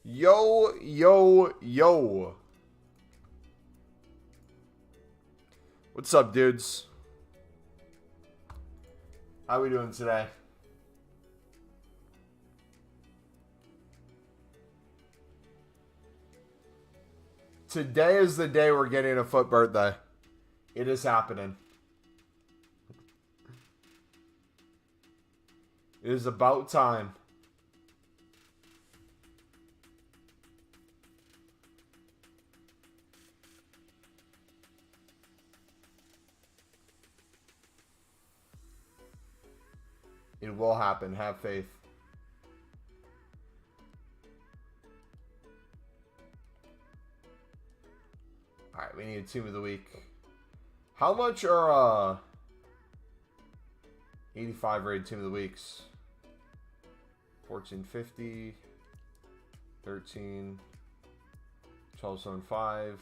Yo, yo, yo. What's up, dudes? How we doing today? Today is the day we're getting a foot birthday. It is happening. It is about time. It will happen. Have faith. Alright, we need a team of the week. How much are 85 rated team of the weeks? 1450, 13, 1275.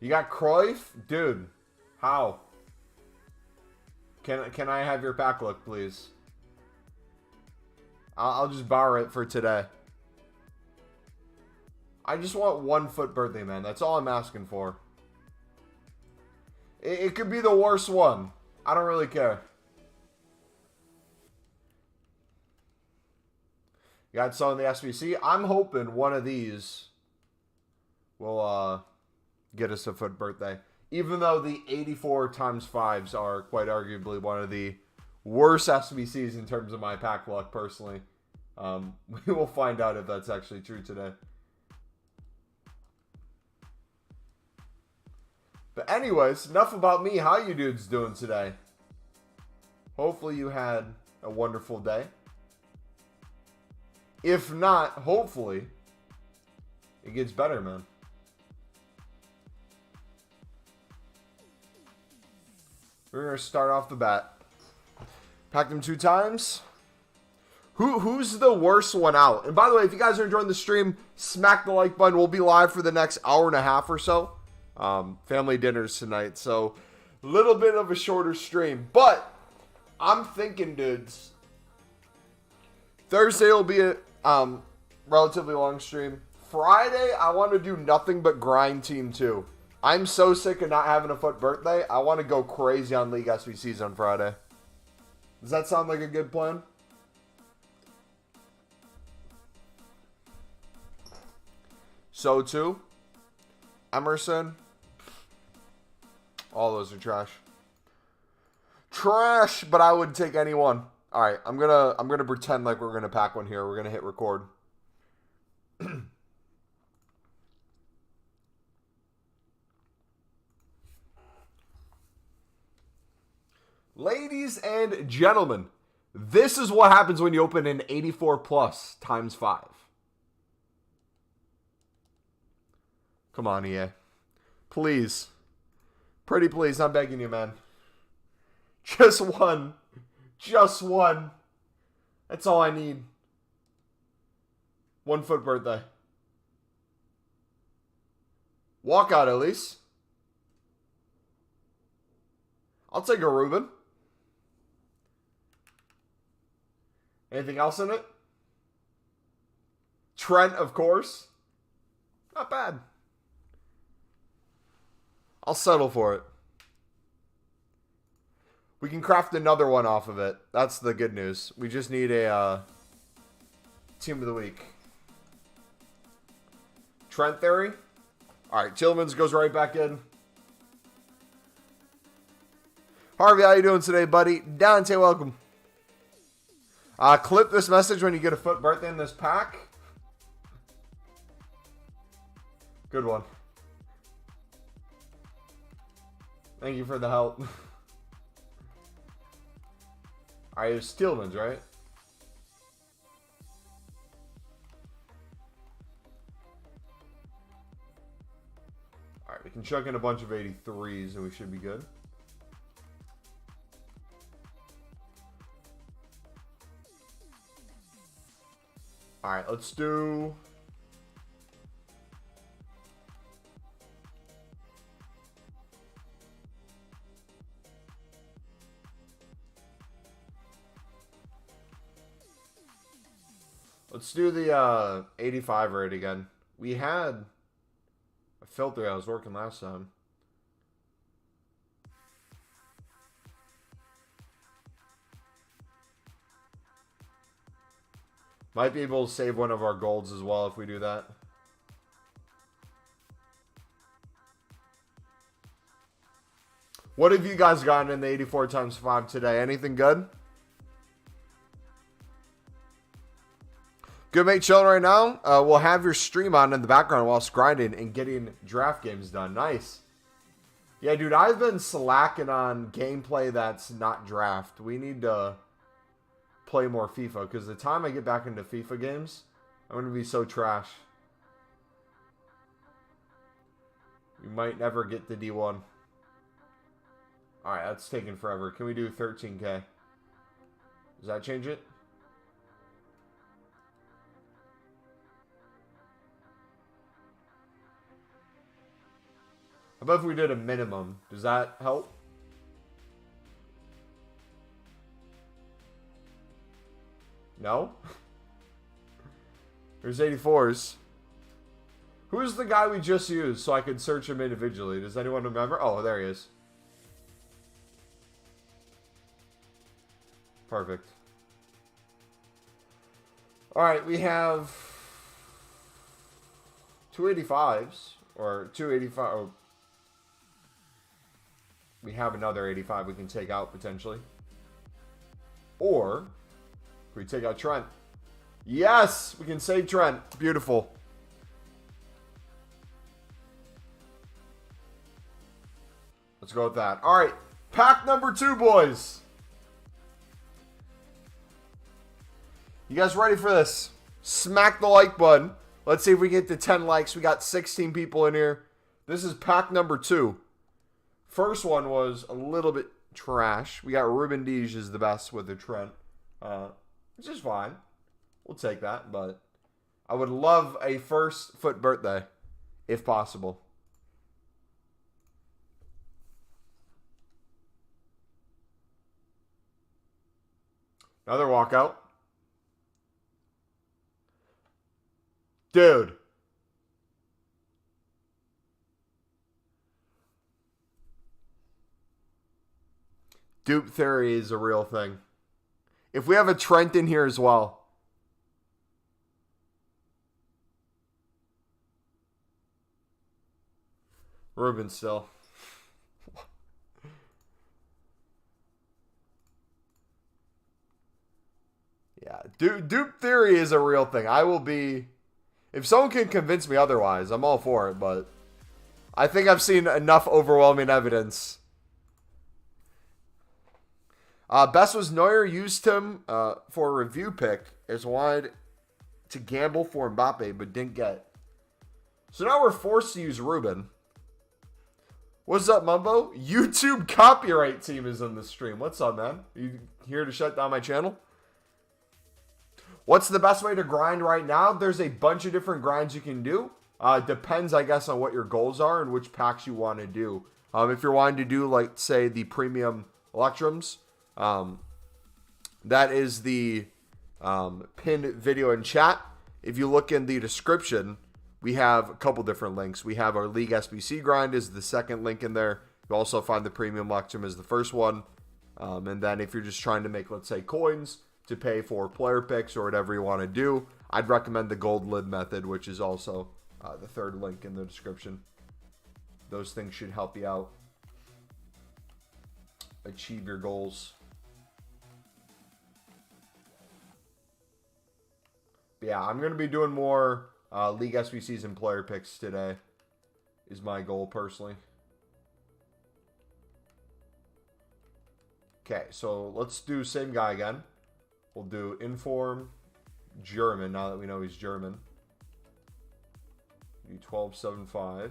You got Cruyff? Dude, how? Can I have your pack look, please? I'll just borrow it for today. I just want one foot birthday, man. That's all I'm asking for. It could be the worst one. I don't really care. You got some in the SBC. I'm hoping one of these will get us a foot birthday. Even though the 84 times 5s are quite arguably one of the worst SBCs in terms of my pack luck, personally. We will find out if that's actually true today. But anyways, enough about me. How you dudes doing today? Hopefully you had a wonderful day. If not, hopefully it gets better, man. We're going to start off the bat. Pack them 2 times. Who's the worst one out? And by the way, if you guys are enjoying the stream, smack the like button. We'll be live for the next hour and a half or so. Family dinners tonight, so a little bit of a shorter stream. But I'm thinking, dudes, Thursday will be a relatively long stream. Friday, I want to do nothing but grind Team 2. I'm so sick of not having a foot birthday. I want to go crazy on League SBCs on Friday. Does that sound like a good plan? So too, Emerson. All those are trash. Trash, but I would take any one. All right, I'm gonna pretend like we're gonna pack one here. We're gonna hit record. Ladies and gentlemen, this is what happens when you open an 84 plus times 5. Come on, EA. Please. Pretty please, I'm begging you, man. Just one. Just one. That's all I need. 1 foot birthday. Walkout at least. I'll take a Ruben. Anything else in it? Trent, of course. Not bad. I'll settle for it. We can craft another one off of it. That's the good news. We just need a team of the week. Trent theory. All right, Tillman's goes right back in. Harvey, how you doing today, buddy? Dante, welcome. Clip this message when you get a foot birthday in this pack. Good one. Thank you for the help. Alright, it was Tillman's, right? Alright, we can chuck in a bunch of 83s and we should be good. Alright, let's do Let's do the 85 rate again. We had a filter that was working last time. Might be able to save one of our golds as well if we do that. What have you guys gotten in the 84 times 5 today? Anything good? Good, mate. Chilling right now. We'll have your stream on in the background whilst grinding and getting draft games done. Nice. Yeah, dude, I've been slacking on gameplay that's not draft. We need to play more FIFA, because the time I get back into FIFA games, I'm going to be so trash. We might never get to D1. Alright, that's taking forever. Can we do 13K? Does that change it? How about if we did a minimum? Does that help? No? There's 84s. Who's the guy we just used so I could search him individually? Does anyone remember? Oh, there he is. Perfect. Alright, we have 285s. Or 285. Oh, we have another 85 we can take out potentially. Or we take out Trent. Yes! We can save Trent. Beautiful. Let's go with that. Alright. Pack number 2, boys. You guys ready for this? Smack the like button. Let's see if we get to 10 likes. We got 16 people in here. This is pack number 2. First one was a little bit trash. We got Ruben Dias is the best with the Trent. Which is fine. We'll take that, but I would love a first foot birthday, if possible. Another walkout. Dude. Dupe theory is a real thing. If we have a Trent in here as well. Ruben still. Yeah, dupe theory is a real thing. I will be... If someone can convince me otherwise, I'm all for it, but I think I've seen enough overwhelming evidence. Best was Neuer used him for a review pick as wide to gamble for Mbappe, but didn't get. So now we're forced to use Ruben. What's up, Mumbo? YouTube copyright team is in the stream. What's up, man? You here to shut down my channel? What's the best way to grind right now? There's a bunch of different grinds you can do. Depends, I guess, on what your goals are and which packs you want to do. If you're wanting to do, like, say, the premium Electrums, that is the pinned video in chat. If you look in the description, we have a couple different links. We have our League SBC grind is the second link in there. You also find the premium Electrum as the first one. And then if you're just trying to make, let's say, coins to pay for player picks or whatever you want to do, I'd recommend the gold lid method, which is also the third link in the description. Those things should help you out achieve your goals. But yeah, I'm going to be doing more League SBCs and player picks today is my goal personally. Okay, so let's do same guy again. We'll do Inform German now that we know he's German. Do 1275.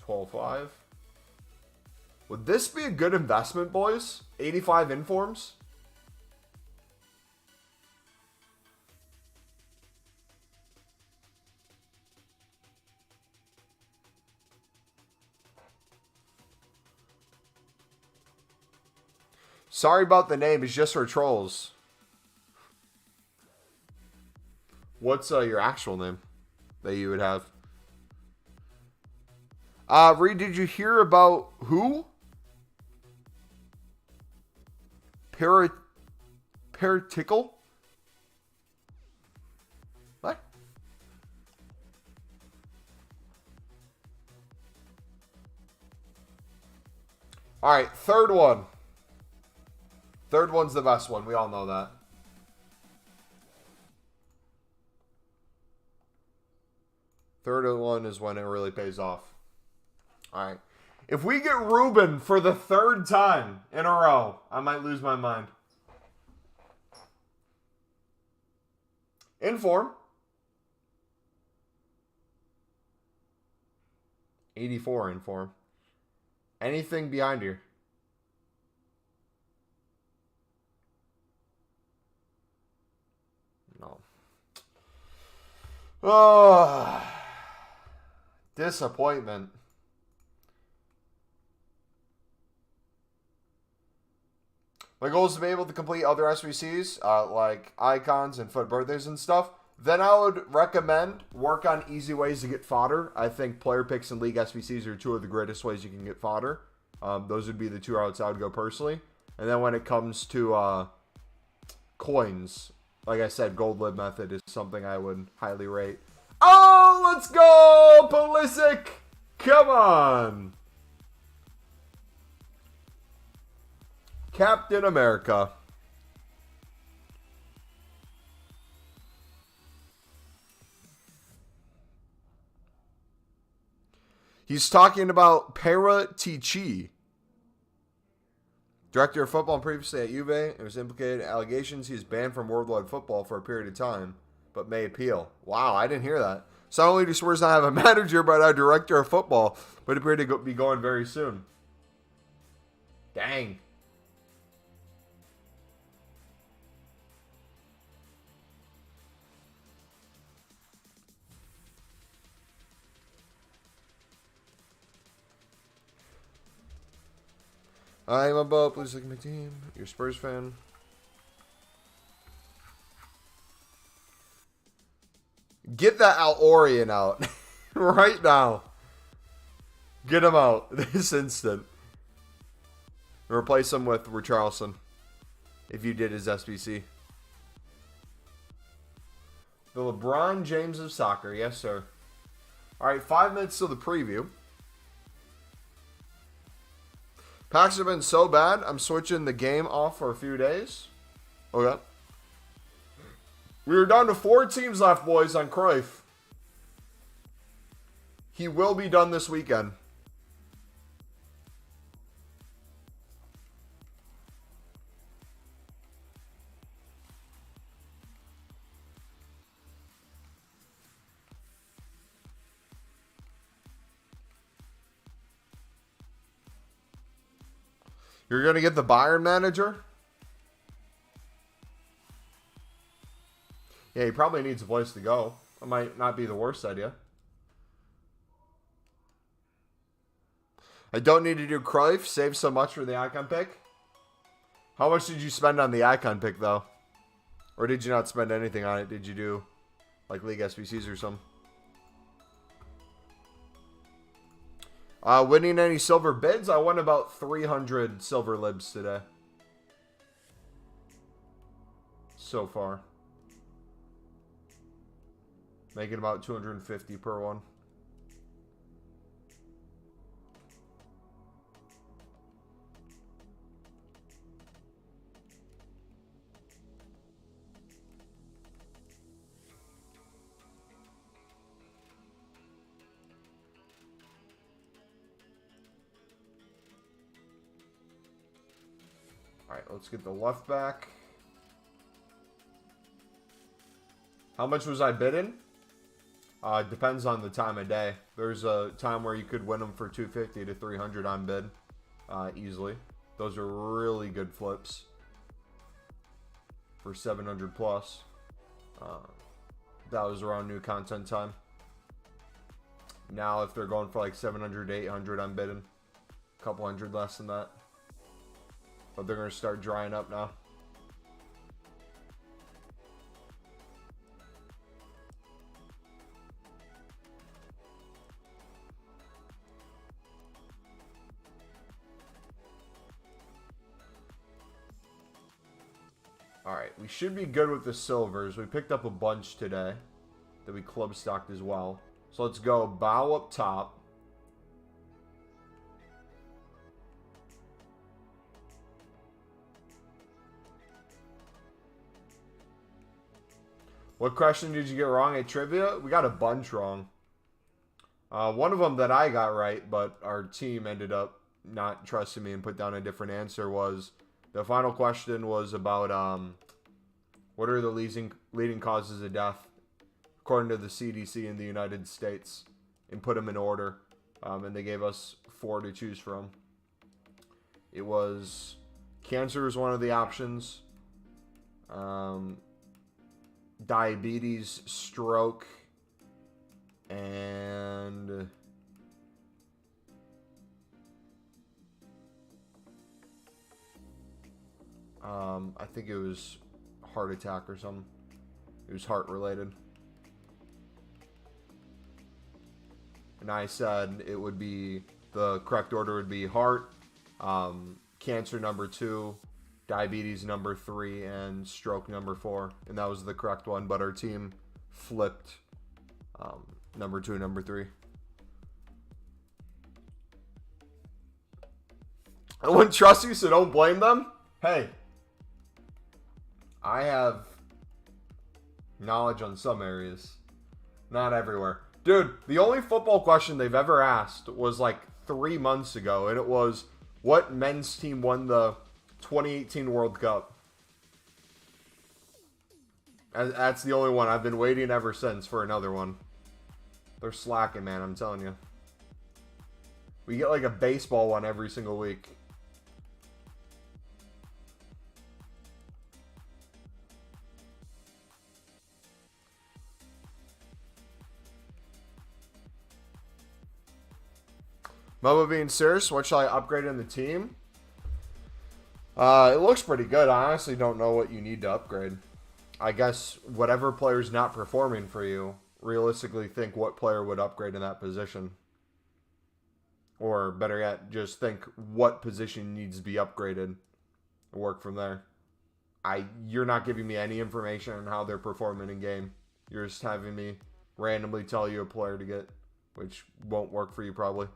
$12.5. Would this be a good investment, boys? 85 informs? Sorry about the name. It's just for trolls. What's your actual name that you would have? Reed, did you hear about who? Paratickle? What? Alright, third one. Third one's the best one. We all know that. Third one is when it really pays off. Alright. If we get Ruben for the third time in a row, I might lose my mind. Inform. 84 inform. Anything behind here? No. Oh, disappointment. My goal is to be able to complete other SBCs, like icons and foot birthdays and stuff. Then I would recommend work on easy ways to get fodder. I think player picks and league SBCs are two of the greatest ways you can get fodder. Those would be the two routes I would go personally. And then when it comes to coins, like I said, gold lib method is something I would highly rate. Oh, let's go, Pulisic! Come on! Captain America. He's talking about Paratici. Director of football and previously at Juve. It was implicated in allegations he's banned from worldwide football for a period of time, but may appeal. Wow, I didn't hear that. So not only do Spurs not have a manager, but a director of football, but appear to be going very soon. Dang. I'm above. Please look at my team. You're a Spurs fan. Get that Alorian out right now. Get him out this instant. Replace him with Richarlison if you did his SBC. The LeBron James of soccer. Yes, sir. All right, 5 minutes to the preview. Packs have been so bad, I'm switching the game off for a few days. Okay. We are down to 4 teams left, boys, on Cruyff. He will be done this weekend. You're going to get the Bayern manager? Yeah, he probably needs a place to go. That might not be the worst idea. I don't need to do Cruyff. Save so much for the icon pick. How much did you spend on the icon pick, though? Or did you not spend anything on it? Did you do, like, League SBCs or something? Winning any silver bids? I won about 300 silver libs today. So far. Making about 250 per one. Alright, let's get the left back. How much was I bidding? Depends on the time of day. There's a time where you could win them for 250 to 300 on bid. Easily. Those are really good flips. For 700 plus. That was around new content time. Now if they're going for like 700 to 800, I'm bidding. A couple hundred less than that. But they're going to start drying up now. Alright, we should be good with the silvers. We picked up a bunch today that we club stocked as well. So let's go bow up top. What question did you get wrong at trivia? We got a bunch wrong. One of them that I got right, but our team ended up not trusting me and put down a different answer was... The final question was about what are the leading causes of death according to the CDC in the United States, and put them in order. And they gave us 4 to choose from. It was cancer was one of the options, diabetes, stroke, and I think it was heart attack or something. It was heart related. And I said it would be, the correct order would be heart, cancer number 2, diabetes number 3, and stroke number 4. And that was the correct one, but our team flipped number 2 and number 3. I wouldn't trust you, so don't blame them. Hey, I have knowledge on some areas, not everywhere. Dude, the only football question they've ever asked was like 3 months ago, and it was, what men's team won the 2018 World Cup? And that's the only one. I've been waiting ever since for another one. They're slacking, man, I'm telling you. We get like a baseball one every single week. Mumbo being serious, what shall I upgrade in the team? It looks pretty good. I honestly don't know what you need to upgrade. I guess whatever player's not performing for you, realistically think what player would upgrade in that position. Or better yet, just think what position needs to be upgraded and work from there. You're not giving me any information on how they're performing in game. You're just having me randomly tell you a player to get, which won't work for you probably.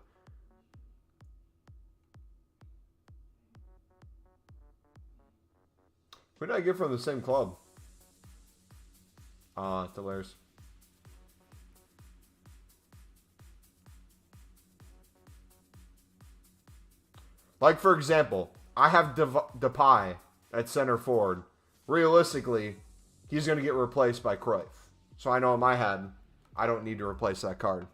Who did I get from the same club? Delairs. Like, for example, I have Depay at center forward. Realistically, he's going to get replaced by Cruyff. So I know in my head, I don't need to replace that card.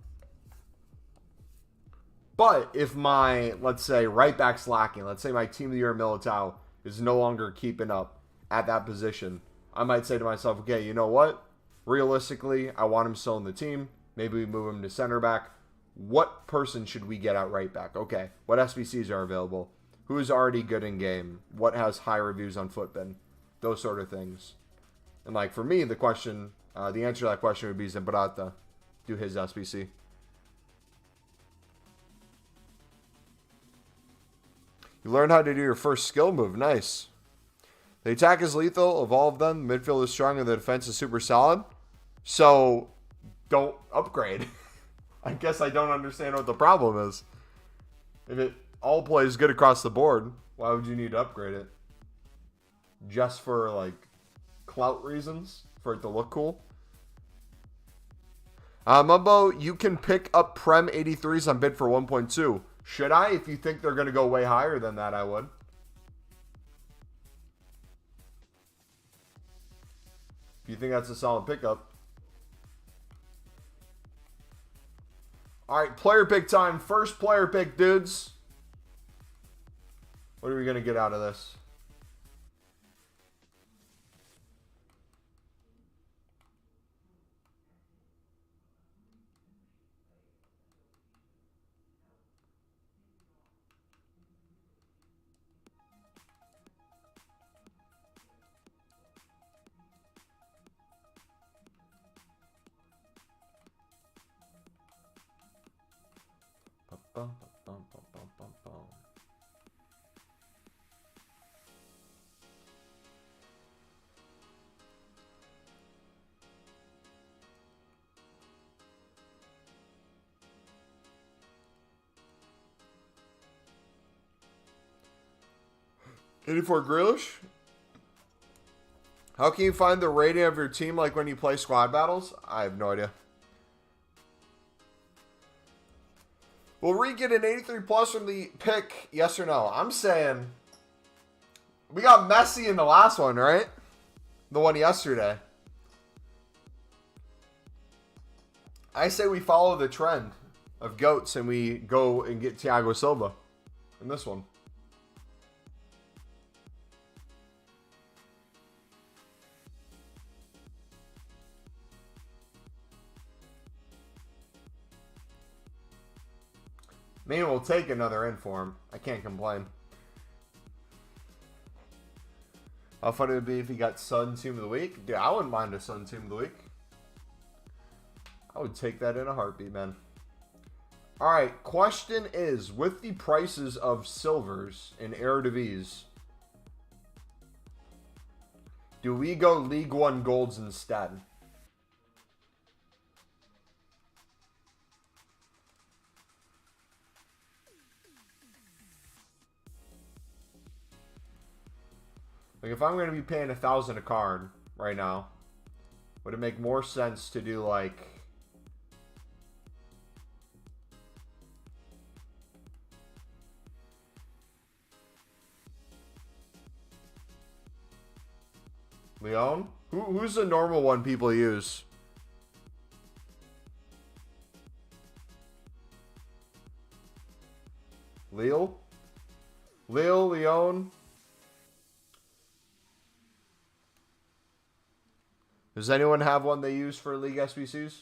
But if my, let's say, right back's lacking, let's say my team of the year Militao is no longer keeping up at that position, I might say to myself, okay, you know what? Realistically, I want him still in the team. Maybe we move him to center back. What person should we get at right back? Okay, what SBCs are available? Who is already good in game? What has high reviews on Footbin? Those sort of things. And like for me, the question, the answer to that question would be Zambrata. Do his SBC. You learned how to do your first skill move. Nice. The attack is lethal of all of them. The midfield is strong and the defense is super solid. So, don't upgrade. I guess I don't understand what the problem is. If it all plays good across the board, why would you need to upgrade it? Just for, like, clout reasons? For it to look cool? Mumbo, you can pick up Prem 83s on bid for 1.2. Should I? If you think they're going to go way higher than that, I would. If you think that's a solid pickup. Alright, player pick time. First player pick, dudes. What are we going to get out of this? Bum, bum, bum, bum, bum, bum. 84 Grealish. How can you find the rating of your team like when you play squad battles? I have no idea. Will Reed get an 83 plus from the pick? Yes or no? I'm saying we got Messi in the last one, right? The one yesterday. I say we follow the trend of GOATs and we go and get Thiago Silva in this one. Maybe we'll take another inform. I can't complain. How funny it would be if he got Sun Team of the Week? Dude, I wouldn't mind a Sun Team of the Week. I would take that in a heartbeat, man. Alright, question is, with the prices of silvers in Eredivisie, do we go League One golds instead? Like, if I'm going to be paying 1,000 a card right now, would it make more sense to do, like, Leon? Who's the normal one people use? Lille? Lille, Leon? Does anyone have one they use for League SBCs?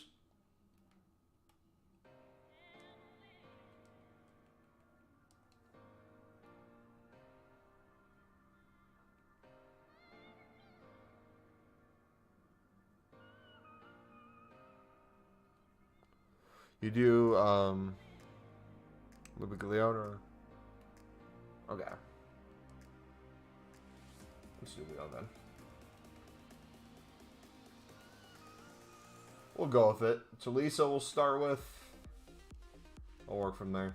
You do, Leon or... Okay. Let's do Leon then. We'll go with it. Talisa we'll start with. I'll work from there.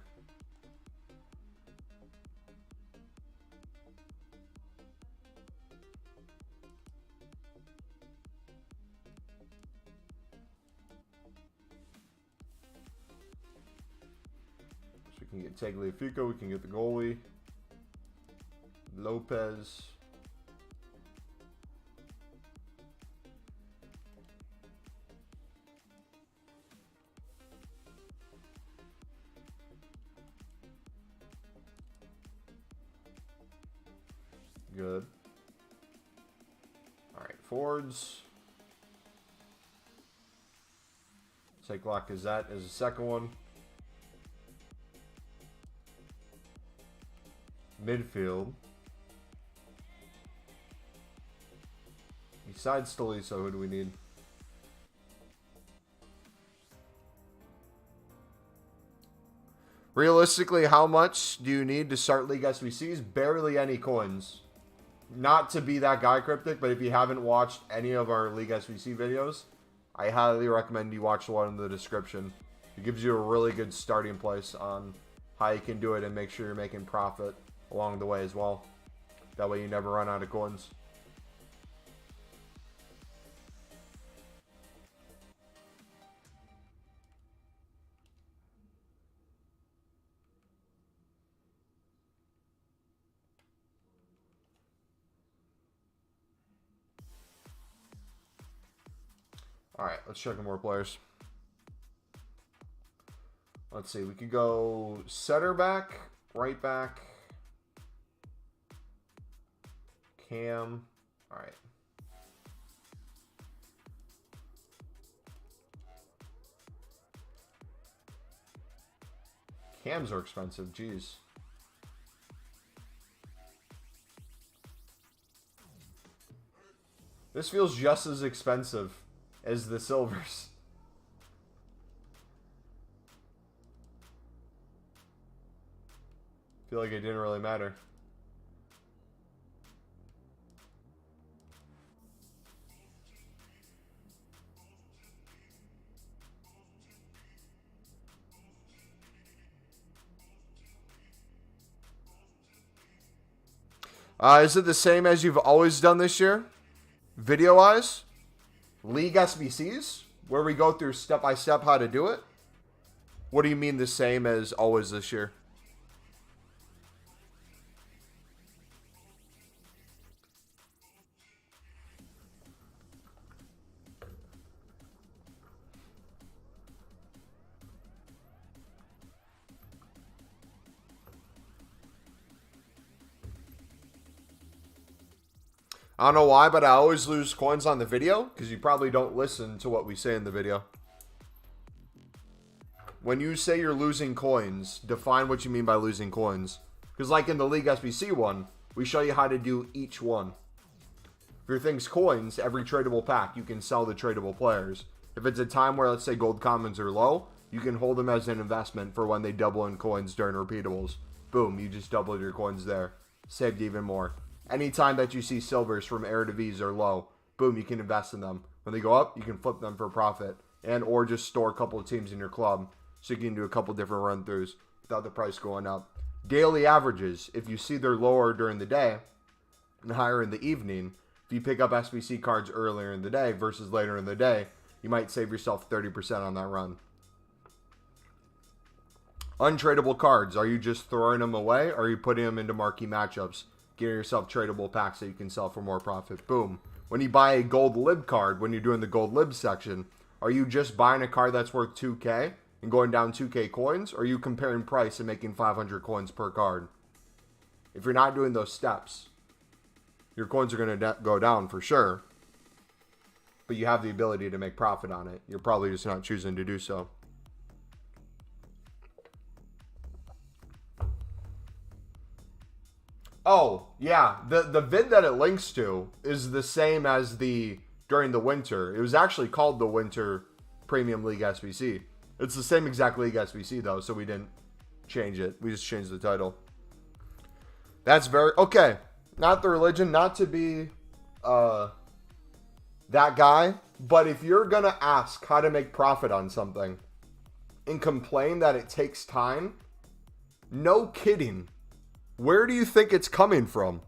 So we can get Tagliafico, we can get the goalie. Lopez. Good. Alright, forwards. Take Lacazette as a second one. Midfield. Besides Stoliso, who do we need? Realistically, how much do you need to start League SBCs? Barely any coins. Not to be that guy cryptic, but if you haven't watched any of our League SBC videos, I highly recommend you watch the one in the description. It gives you a really good starting place on how you can do it and make sure you're making profit along the way as well. That way you never run out of coins. Alright, let's check on more players. Let's see, we could go center back, right back, Cam. Alright. Cams are expensive, jeez. This feels just as expensive as the silvers. feel like it didn't really matter. Is it the same as you've always done this year? Video-wise? League SBCs? Where we go through step-by-step how to do it? What do you mean the same as always this year? I don't know why, but I always lose coins on the video because you probably don't listen to what we say in the video. When you say you're losing coins, define what you mean by losing coins. Because like in the League SBC one, we show you how to do each one. If your thing's coins, every tradable pack, you can sell the tradable players. If it's a time where, let's say, gold commons are low, you can hold them as an investment for when they double in coins during repeatables. Boom, you just doubled your coins there. Saved even more. Anytime that you see silvers from air to V's are low, boom, you can invest in them. When they go up, you can flip them for profit. And or just store a couple of teams in your club so you can do a couple different run-throughs without the price going up. Daily averages, if you see they're lower during the day and higher in the evening, if you pick up SBC cards earlier in the day versus later in the day, you might save yourself 30% on that run. Untradeable cards, are you just throwing them away or are you putting them into marquee matchups? Getting yourself tradable packs that you can sell for more profit. Boom. When you buy a gold lib card, when you're doing the gold lib section, are you just buying a card that's worth 2K and going down 2K coins? Or are you comparing price and making 500 coins per card? If you're not doing those steps, your coins are going to go down for sure. But you have the ability to make profit on it. You're probably just not choosing to do so. Oh, yeah. The vid that it links to is the same as the during the winter. It was actually called the Winter Premium League SBC. It's the same exact League SBC, though, so we didn't change it. We just changed the title. That's very... Okay. Not the religion, not to be that guy, but if you're going to ask how to make profit on something and complain that it takes time, no kidding. Where do you think it's coming from?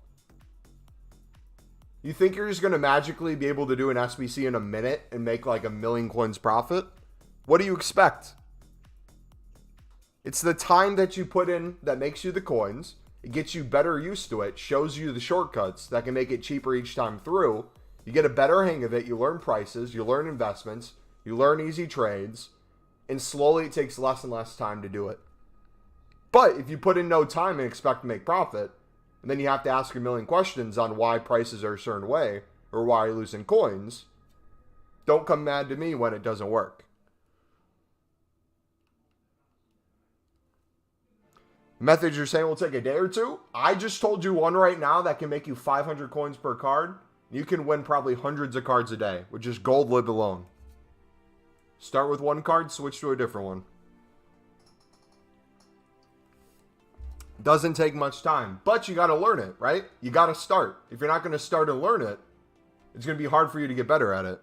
You think you're just going to magically be able to do an SBC in a minute and make like 1 million coins profit? What do you expect? It's the time that you put in that makes you the coins. It gets you better used to it, shows you the shortcuts that can make it cheaper each time through. You get a better hang of it. You learn prices. You learn investments. You learn easy trades. And slowly it takes less and less time to do it. But if you put in no time and expect to make profit, and then you have to ask a million questions on why prices are a certain way, or why you're losing coins, don't come mad to me when it doesn't work. Methods you're saying will take a day or two? I just told you one right now that can make you 500 coins per card. You can win probably hundreds of cards a day with just gold lib alone. Start with one card, switch to a different one. Doesn't take much time, but you got to learn it, right? You got to start. If you're not going to start and learn it, it's going to be hard for you to get better at it.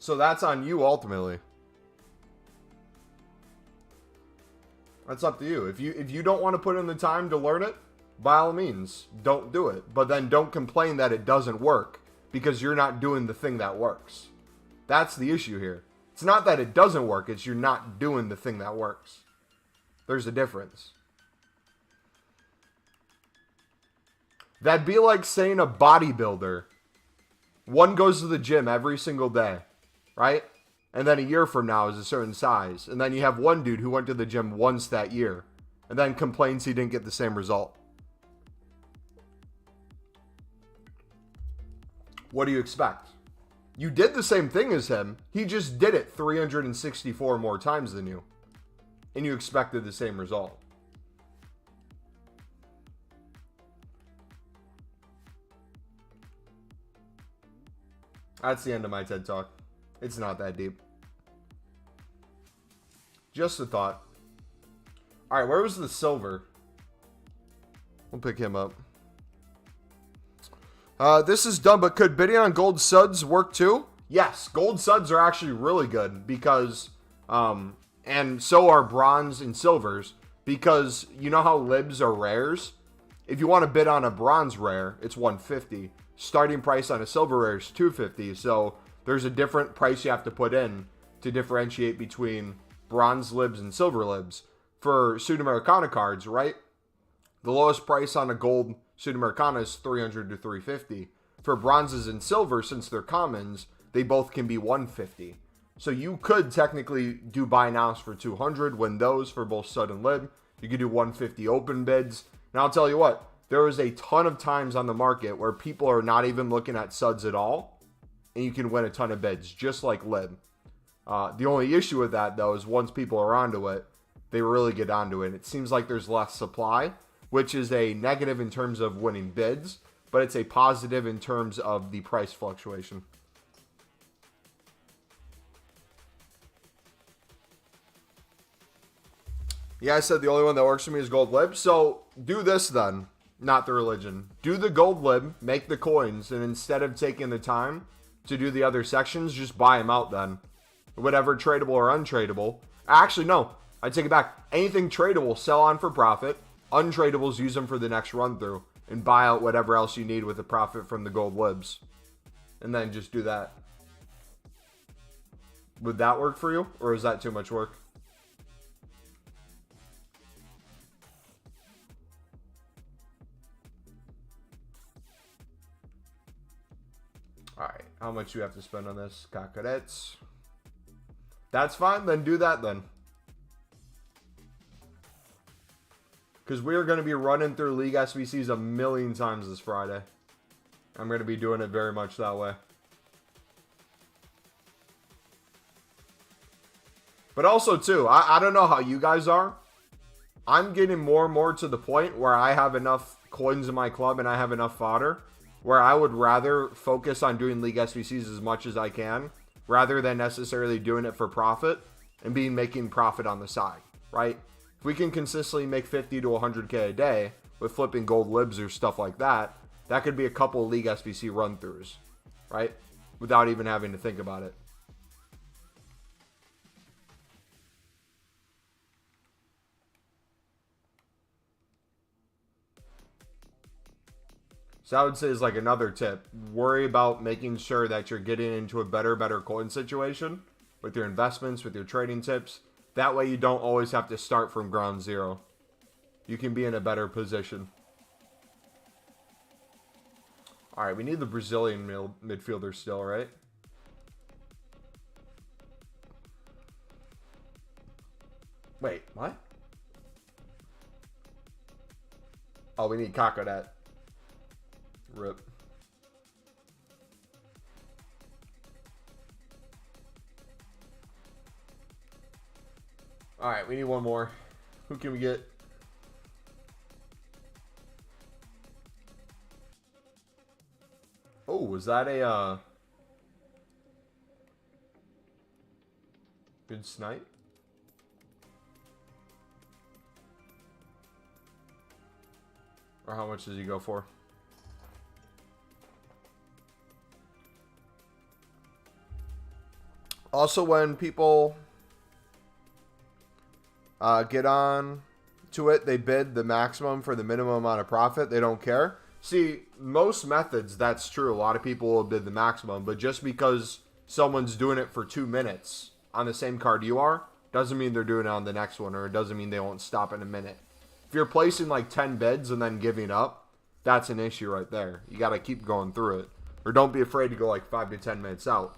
So that's on you ultimately. That's up to you. If you don't want to put in the time to learn it, by all means, don't do it. But then don't complain that it doesn't work because you're not doing the thing that works. That's the issue here. It's not that it doesn't work, it's you're not doing the thing that works. There's a difference. That'd be like saying a bodybuilder. One goes to the gym every single day, right? And then a year from now is a certain size. And then you have one dude who went to the gym once that year and then complains he didn't get the same result. What do you expect? You did the same thing as him. He just did it 364 more times than you. And you expected the same result. That's the end of my TED Talk. It's not that deep. Just a thought. All right, where was the silver? We'll pick him up. This is dumb, but could bidding on gold suds work too? Yes, gold suds are actually really good because, and so are bronze and silvers, because you know how libs are rares? If you want to bid on a bronze rare, it's 150. Starting price on a silver rare is 250. So there's a different price you have to put in to differentiate between bronze libs and silver libs. For Sudamericana cards, right? The lowest price on a gold Sudamericana is 300 to 350. For bronzes and silver, since they're commons, they both can be 150. So you could technically do buy nows for 200, win those for both sud and lib. You could do 150 open bids. And I'll tell you what, there is a ton of times on the market where people are not even looking at suds at all, and you can win a ton of bids, just like lib. The only issue with that, though, is once people are onto it, they really get onto it. It seems like there's less supply, which is a negative in terms of winning bids, but it's a positive in terms of the price fluctuation. Yeah, I said the only one that works for me is gold lib. So do this then, not the religion. Do the gold lib, make the coins, and instead of taking the time to do the other sections, just buy them out then. Whatever tradable or untradeable. Actually, no. I take it back. Anything tradable, sell on for profit. Untradables, use them for the next run through. And buy out whatever else you need with the profit from the gold libs. And then just do that. Would that work for you? Or is that too much work? Alright, how much do you have to spend on this? Cacarets. That's fine, then do that then. Because we are going to be running through League SBCs a million times this Friday. I'm going to be doing it very much that way. But also, too, I don't know how you guys are. I'm getting more and more to the point where I have enough coins in my club and I have enough fodder where I would rather focus on doing League SBCs as much as I can rather than necessarily doing it for profit and making profit on the side, right? If we can consistently make 50 to 100K a day with flipping gold libs or stuff like that, that could be a couple of League SBC run-throughs, right? Without even having to think about it. So I would say is like another tip. Worry about making sure that you're getting into a better coin situation with your investments, with your trading tips. That way you don't always have to start from ground zero. You can be in a better position. Alright, we need the Brazilian midfielder still, right? Wait, what? Oh, we need Cacaret. Rip. Alright, we need one more. Who can we get? Oh, was that a good snipe? Or how much does he go for? Also, when people get on to it, they bid the maximum for the minimum amount of profit. They don't care. See, most methods, that's true. A lot of people will bid the maximum. But just because someone's doing it for 2 minutes on the same card you are, doesn't mean they're doing it on the next one. Or it doesn't mean they won't stop in a minute. If you're placing like 10 bids and then giving up, that's an issue right there. You got to keep going through it. Or don't be afraid to go like 5 to 10 minutes out.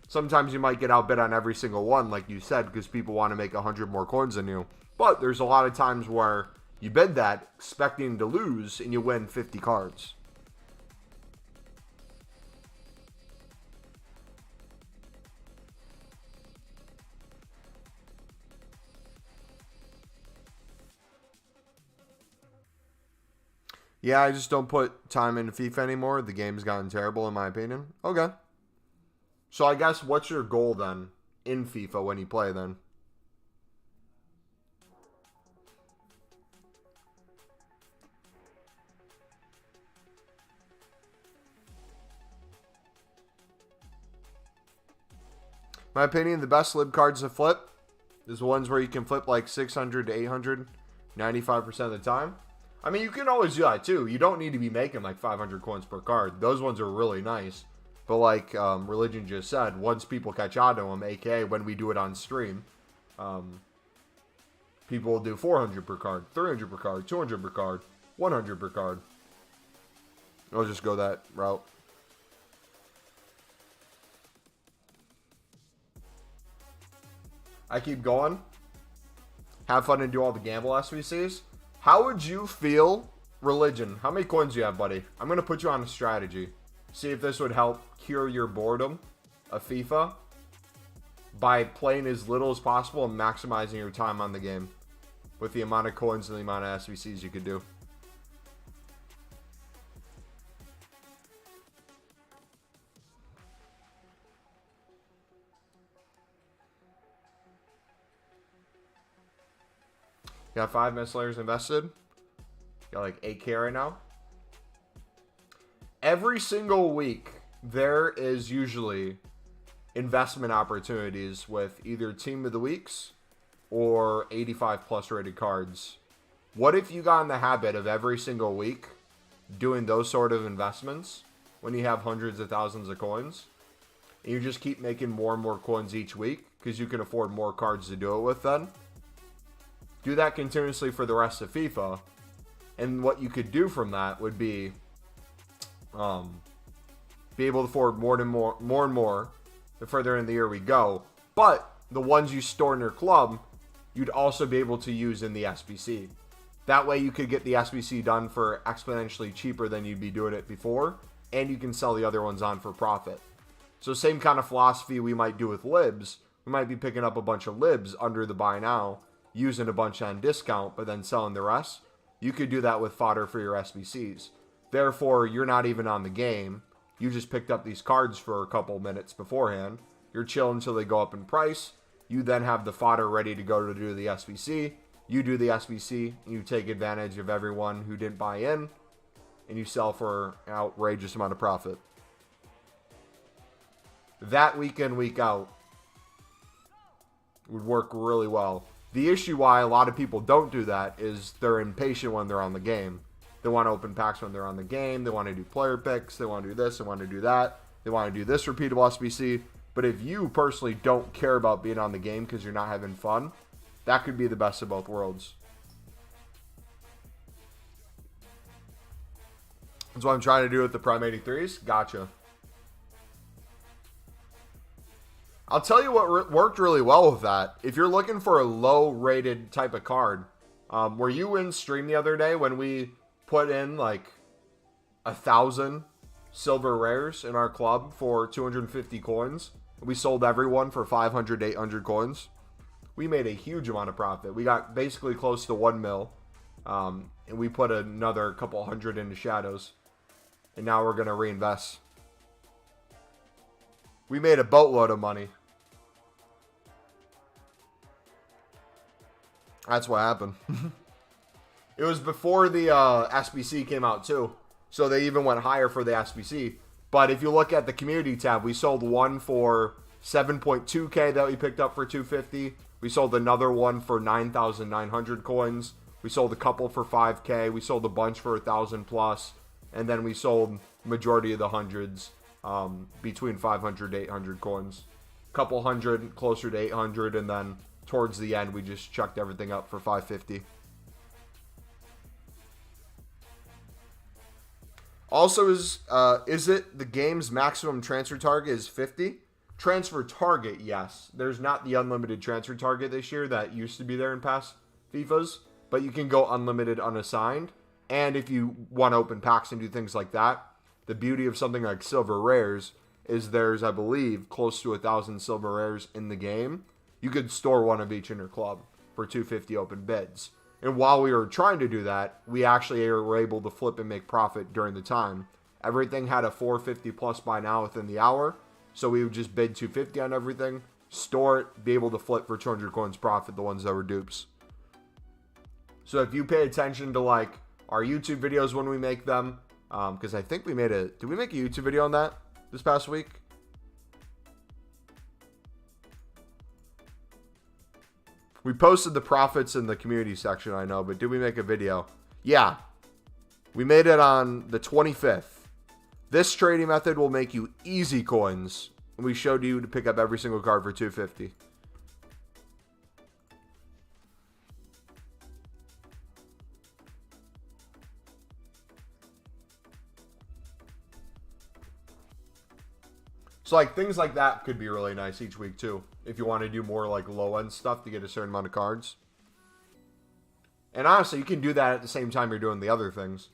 Sometimes you might get outbid on every single one, like you said, because people want to make 100 more coins than you. But there's a lot of times where you bid that expecting to lose and you win 50 cards. Yeah, I just don't put time into FIFA anymore. The game's gotten terrible in my opinion. Okay. So I guess what's your goal then in FIFA when you play then? My opinion, the best lib cards to flip is the ones where you can flip like 600 to 800 95% of the time. I mean, you can always do that too. You don't need to be making like 500 coins per card. Those ones are really nice. But like Religion just said, once people catch on to them, aka when we do it on stream, people will do 400 per card, 300 per card, 200 per card, 100 per card. I'll just go that route. I keep going. Have fun and do all the gamble SBCs. How would you feel, Religion? How many coins do you have, buddy? I'm going to put you on a strategy. See if this would help cure your boredom of FIFA by playing as little as possible and maximizing your time on the game with the amount of coins and the amount of SBCs you could do. Got 5 Misslayers invested. Got like 8K right now. Every single week, there is usually investment opportunities with either Team of the Weeks or 85 plus rated cards. What if you got in the habit of every single week doing those sort of investments when you have hundreds of thousands of coins? And you just keep making more and more coins each week because you can afford more cards to do it with then. Do that continuously for the rest of FIFA. And what you could do from that would be able to afford more and more the further in the year we go. But the ones you store in your club, you'd also be able to use in the SBC. That way you could get the SBC done for exponentially cheaper than you'd be doing it before. And you can sell the other ones on for profit. So same kind of philosophy we might do with libs. We might be picking up a bunch of libs under the buy now, using a bunch on discount, but then selling the rest. You could do that with fodder for your SBCs. Therefore, you're not even on the game. You just picked up these cards for a couple minutes beforehand. You're chilling until they go up in price. You then have the fodder ready to go to do the SBC. You do the SBC, and you take advantage of everyone who didn't buy in, and you sell for an outrageous amount of profit. That week in, week out would work really well. The issue why a lot of people don't do that is they're impatient when they're on the game. They want to open packs when they're on the game. They want to do player picks. They want to do this. They want to do that. They want to do this repeatable SBC. But if you personally don't care about being on the game because you're not having fun, that could be the best of both worlds. That's what I'm trying to do with the Prime 83s. Gotcha. I'll tell you what worked really well with that. If you're looking for a low-rated type of card, were you in stream the other day when we put in like 1,000 silver rares in our club for 250 coins? We sold everyone for 500 800 coins. We made a huge amount of profit. We got basically close to 1 mil, and we put another couple hundred into shadows, and now we're going to reinvest. We made a boatload of money. That's what happened. It was before the SBC came out too. So they even went higher for the SBC. But if you look at the community tab, we sold one for 7.2K that we picked up for 250. We sold another one for 9,900 coins. We sold a couple for 5K. We sold a bunch for 1,000 plus. And then we sold majority of the hundreds between 500 to 800 coins. Couple hundred closer to 800, and then towards the end we just chucked everything up for 550. Also, is it the game's maximum transfer target is 50? Transfer target, yes. There's not the unlimited transfer target this year that used to be there in past FIFAs, but you can go unlimited unassigned. And if you want to open packs and do things like that, the beauty of something like silver rares is there's, I believe, close to 1,000 silver rares in the game. You could store one of each in your club for 250 open bids. And while we were trying to do that, we actually were able to flip and make profit during the time. Everything had a 450 plus by now within the hour. So we would just bid 250 on everything, store it, be able to flip for 200 coins profit, the ones that were dupes. So if you pay attention to like our YouTube videos when we make them, because I think we made did we make a YouTube video on that this past week? We posted the profits in the community section, I know, but did we make a video? Yeah. We made it on the 25th. This trading method will make you easy coins. And we showed you to pick up every single card for $250. So like things like that could be really nice each week too. If you want to do more like low end stuff to get a certain amount of cards. And honestly, you can do that at the same time you're doing the other things.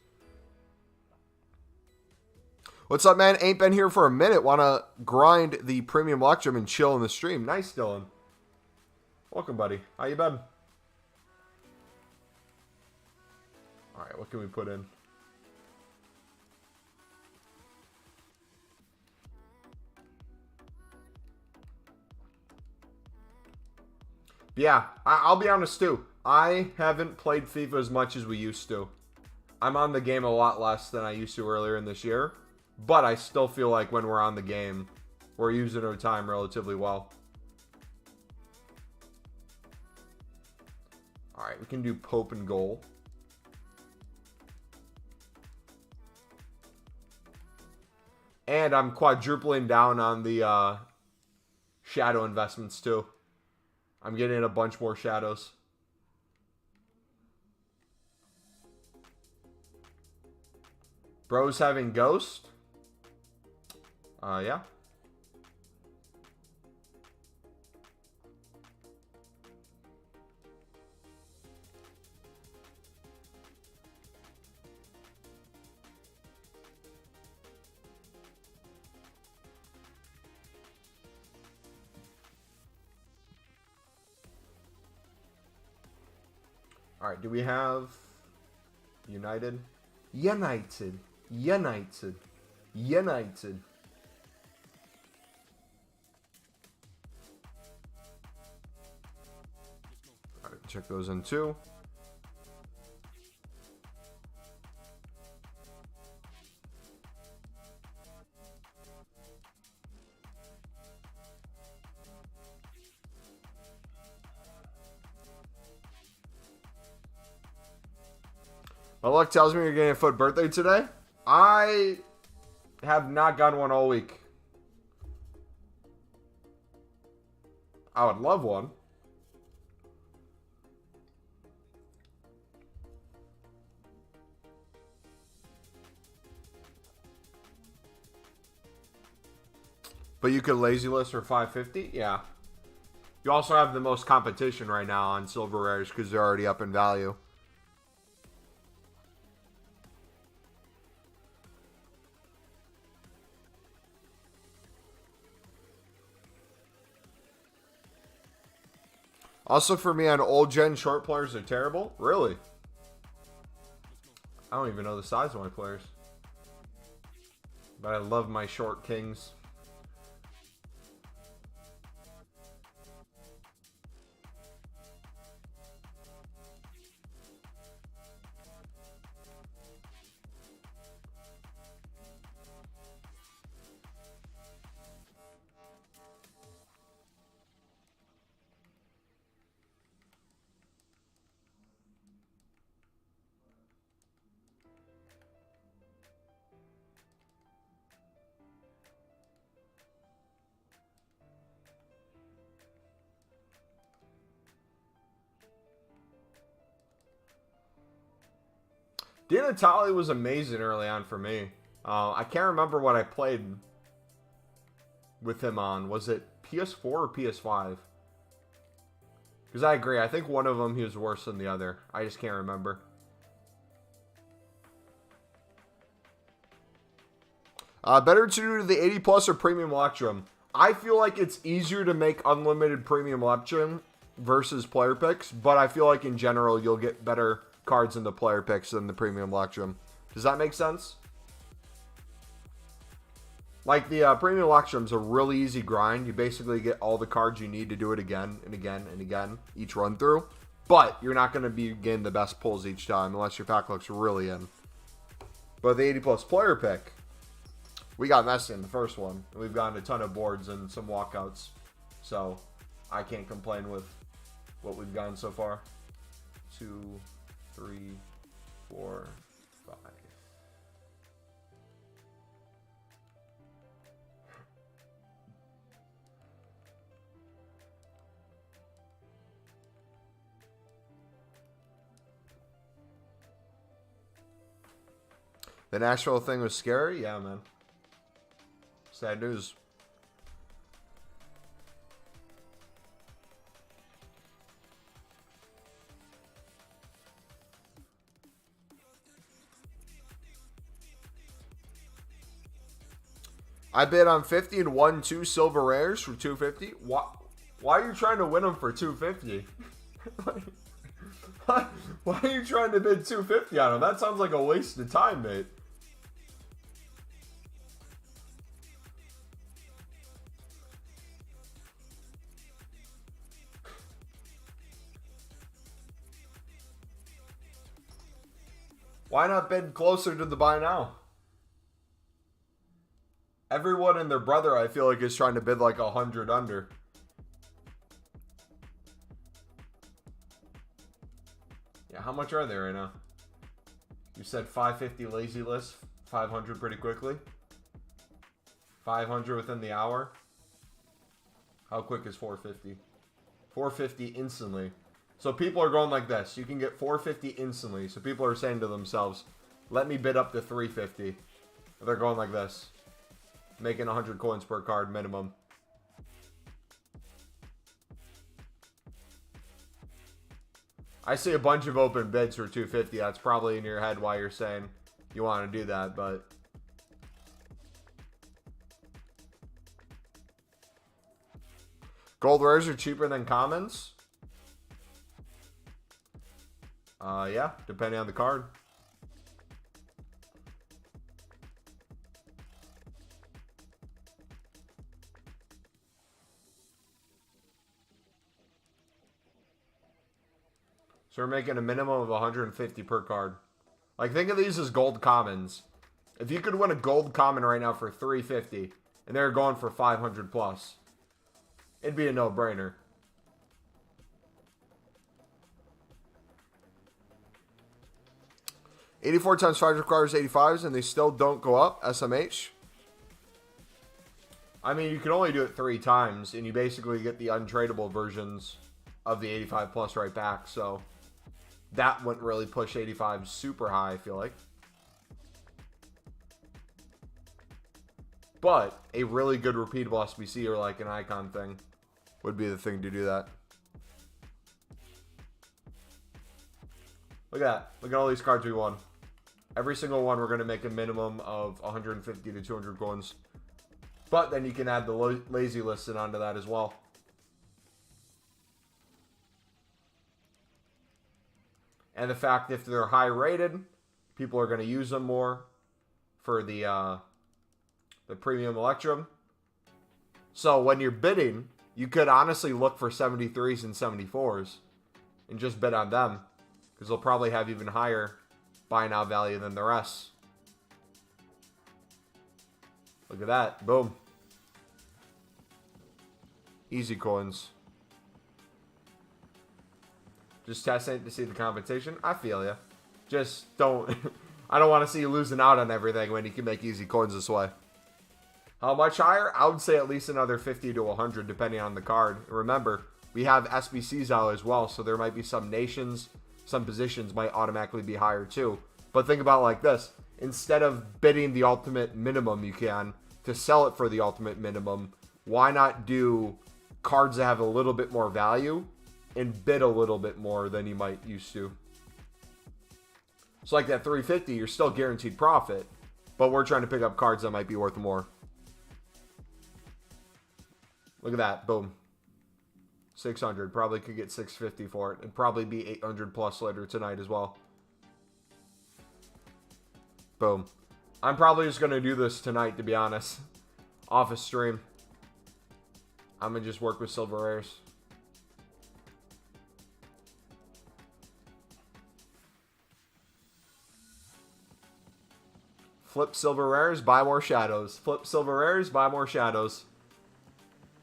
What's up, man? Ain't been here for a minute. Want to grind the premium Electrum and chill in the stream. Nice, Dylan. Welcome, buddy. How you been? All right, what can we put in? Yeah, I'll be honest too. I haven't played FIFA as much as we used to. I'm on the game a lot less than I used to earlier in this year. But I still feel like when we're on the game, we're using our time relatively well. Alright, we can do Pope and goal. And I'm quadrupling down on the shadow investments too. I'm getting a bunch more shadows. Bro's having Ghost. Yeah. All right, do we have United? United. United. United. All right, check those in too. My luck tells me you're getting a foot birthday today. I have not gotten one all week. I would love one. But you could lazy list for 550? Yeah. You also have the most competition right now on silver rares because they're already up in value. Also, for me, on old gen short players are terrible. Really? I don't even know the size of my players. But I love my short kings. Di Natale was amazing early on for me. I can't remember what I played with him on. Was it PS4 or PS5? Because I agree. I think one of them he was worse than the other. I just can't remember. Better to do the 80 plus or premium Electrum. I feel like it's easier to make unlimited premium Electrum versus player picks, but I feel like in general you'll get better cards in the player picks than the premium Electrum. Does that make sense? Like the premium Electrum's a really easy grind. You basically get all the cards you need to do it again and again and again each run through, but you're not going to be getting the best pulls each time unless your pack looks really in. But the 80 plus player pick, we got messy in the first one. We've gotten a ton of boards and some walkouts, so I can't complain with what we've gotten so far. 2, 3, 4, 5. The Nashville thing was scary? Yeah, man. Sad news. I bid on 50 and won 2 silver rares for 250. Why are you trying to win them for 250? Why are you trying to bid 250 on them? That sounds like a waste of time, mate. Why not bid closer to the buy now? Everyone and their brother, I feel like, is trying to bid like 100 under. Yeah, how much are they right now? You said 550 lazy list, 500 pretty quickly. 500 within the hour. How quick is 450? 450 instantly. So people are going like this. You can get 450 instantly. So people are saying to themselves, let me bid up to 350. They're going like this. Making 100 coins per card minimum. I see a bunch of open bids for 250. That's probably in your head why you're saying you want to do that, but gold rares are cheaper than commons. Yeah, depending on the card. So we're making a minimum of 150 per card. Like, think of these as gold commons. If you could win a gold common right now for 350, and they're going for 500 plus, it'd be a no-brainer. $84 times 5 requires 85s, and they still don't go up. SMH. I mean, you can only do it 3 times, and you basically get the untradeable versions of the 85 plus right back. So that wouldn't really push 85 super high, I feel like. But a really good repeatable SBC or like an icon thing would be the thing to do that. Look at that. Look at all these cards we won. Every single one we're going to make a minimum of 150 to 200 coins. But then you can add the lazy listed onto that as well. And the fact if they're high rated, people are going to use them more for the premium Electrum. So when you're bidding, you could honestly look for 73s and 74s and just bid on them, because they'll probably have even higher buy now value than the rest. Look at that. Boom. Easy coins. Just testing to see the competition. I feel ya. Just don't... I don't want to see you losing out on everything when you can make easy coins this way. How much higher? I would say at least another 50 to 100 depending on the card. Remember, we have SBCs out as well, so there might be some nations, some positions might automatically be higher too. But think about it like this. Instead of bidding the ultimate minimum you can to sell it for the ultimate minimum, why not do cards that have a little bit more value and bid a little bit more than you might used to? So like that 350, you're still guaranteed profit, but we're trying to pick up cards that might be worth more. Look at that. Boom. 600. Probably could get 650 for it. And probably be 800 plus later tonight as well. Boom. I'm probably just going to do this tonight, to be honest. Off a stream. I'm going to just work with silver rares. Flip silver rares, buy more shadows. Flip silver rares, buy more shadows.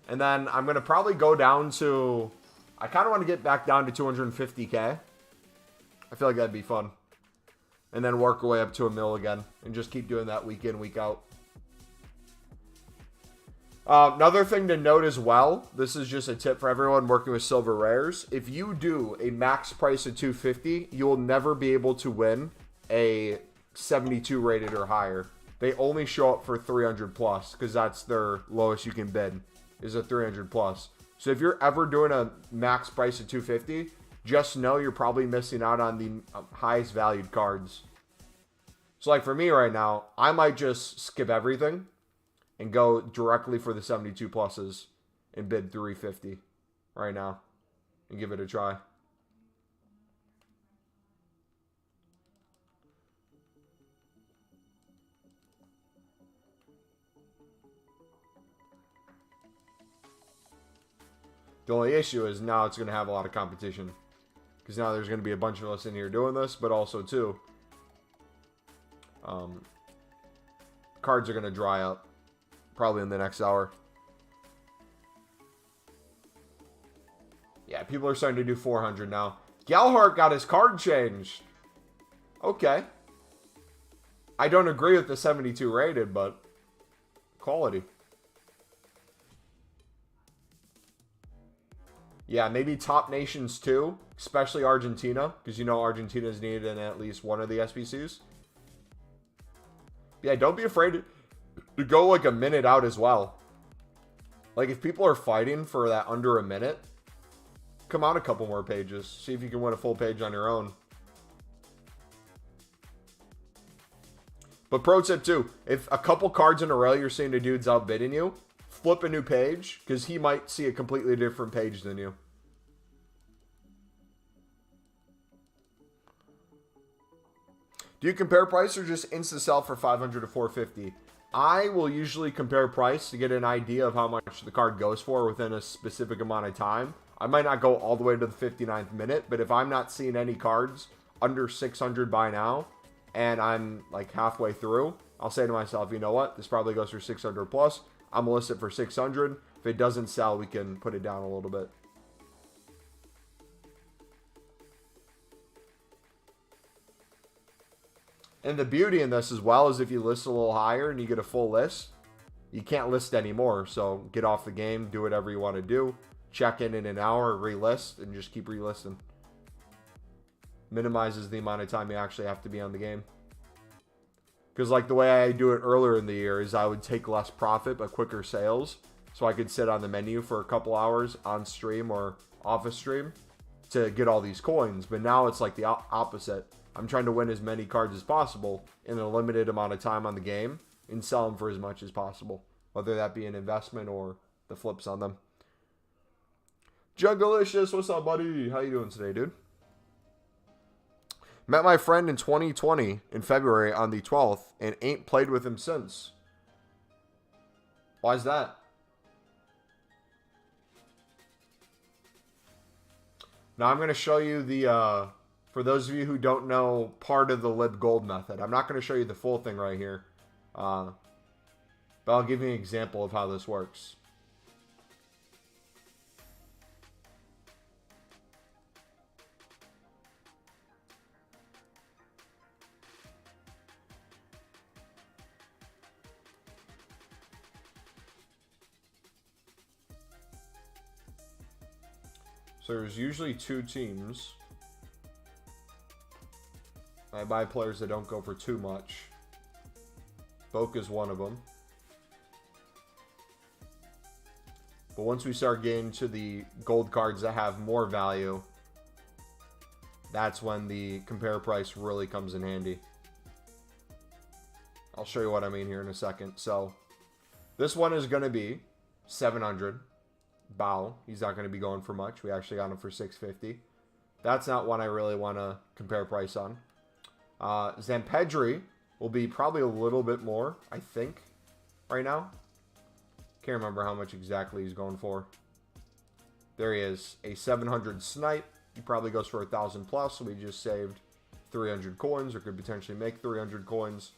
And then I'm going to probably go down to I kind of want to get back down to 250K. I feel like that'd be fun. And then work our way up to a mil again. And just keep doing that week in, week out. Another thing to note as well, this is just a tip for everyone working with silver rares. If you do a max price of 250, you will never be able to win a 72 rated or higher. They only show up for 300 plus because that's their lowest you can bid is a 300 plus. So if you're ever doing a max price of 250, just know you're probably missing out on the highest valued cards. So like for me right now, I might just skip everything and go directly for the 72 pluses and bid 350 right now and give it a try. The only issue is now it's going to have a lot of competition. Because now there's going to be a bunch of us in here doing this, but also too, cards are going to dry up. Probably in the next hour. Yeah, people are starting to do 400 now. Galhart got his card changed. Okay. I don't agree with the 72 rated, but quality. Yeah, maybe top nations too, especially Argentina, because you know Argentina is needed in at least one of the SBCs. Yeah, don't be afraid to go like a minute out as well. Like if people are fighting for that under a minute, come out a couple more pages. See if you can win a full page on your own. But pro tip too, if a couple cards in a row you're seeing a dude's outbidding you, flip a new page because he might see a completely different page than you. Do you compare price or just insta sell for 500 to 450? I will usually compare price to get an idea of how much the card goes for within a specific amount of time. I might not go all the way to the 59th minute, but if I'm not seeing any cards under 600 by now, and I'm like halfway through, I'll say to myself, you know what? This probably goes for 600 plus. I'm going to list it for 600. If it doesn't sell, we can put it down a little bit. And the beauty in this as well is if you list a little higher and you get a full list, you can't list anymore. So get off the game, do whatever you want to do. Check in an hour, relist, and just keep relisting. Minimizes the amount of time you actually have to be on the game. Because like the way I do it earlier in the year is I would take less profit but quicker sales. So I could sit on the menu for a couple hours on stream or office stream to get all these coins. But now it's like the opposite. I'm trying to win as many cards as possible in a limited amount of time on the game and sell them for as much as possible. Whether that be an investment or the flips on them. Juggalicious, what's up, buddy? How you doing today, dude? Met my friend in 2020 in February on the 12th and ain't played with him since. Why is that? Now I'm going to show you the, for those of you who don't know, part of the lib gold method. I'm not going to show you the full thing right here. But I'll give you an example of how this works. So there's usually two teams. I buy players that don't go for too much. Boca's one of them. But once we start getting to the gold cards that have more value, that's when the compare price really comes in handy. I'll show you what I mean here in a second. So this one is going to be 700. Bow. He's not going to be going for much. We actually got him for 650. That's not one I really want to compare price on. Zampedri will be probably a little bit more, I think, right now. Can't remember how much exactly he's going for. There he is. A 700 snipe. He probably goes for 1,000 plus, so we just saved 300 coins, or could potentially make 300 coins.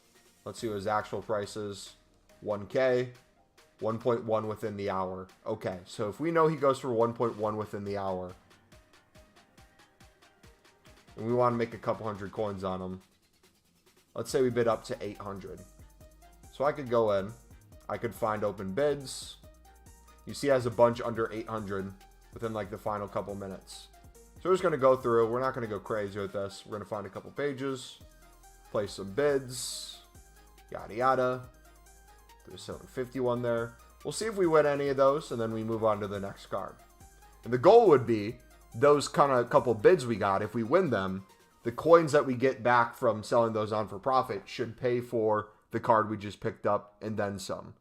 Let's see what his actual price is. 1K. 1.1 within the hour. Okay, so if we know he goes for 1.1 within the hour, and we want to make a couple hundred coins on them. Let's say we bid up to 800. So I could go in. I could find open bids. You see it has a bunch under 800 within like the final couple minutes. So we're just going to go through. We're not going to go crazy with this. We're going to find a couple pages. Place some bids. Yada yada. There's 751 there. We'll see if we win any of those, and then we move on to the next card. And the goal would be those kind of couple bids we got, if we win them, the coins that we get back from selling those on for profit should pay for the card we just picked up and then some.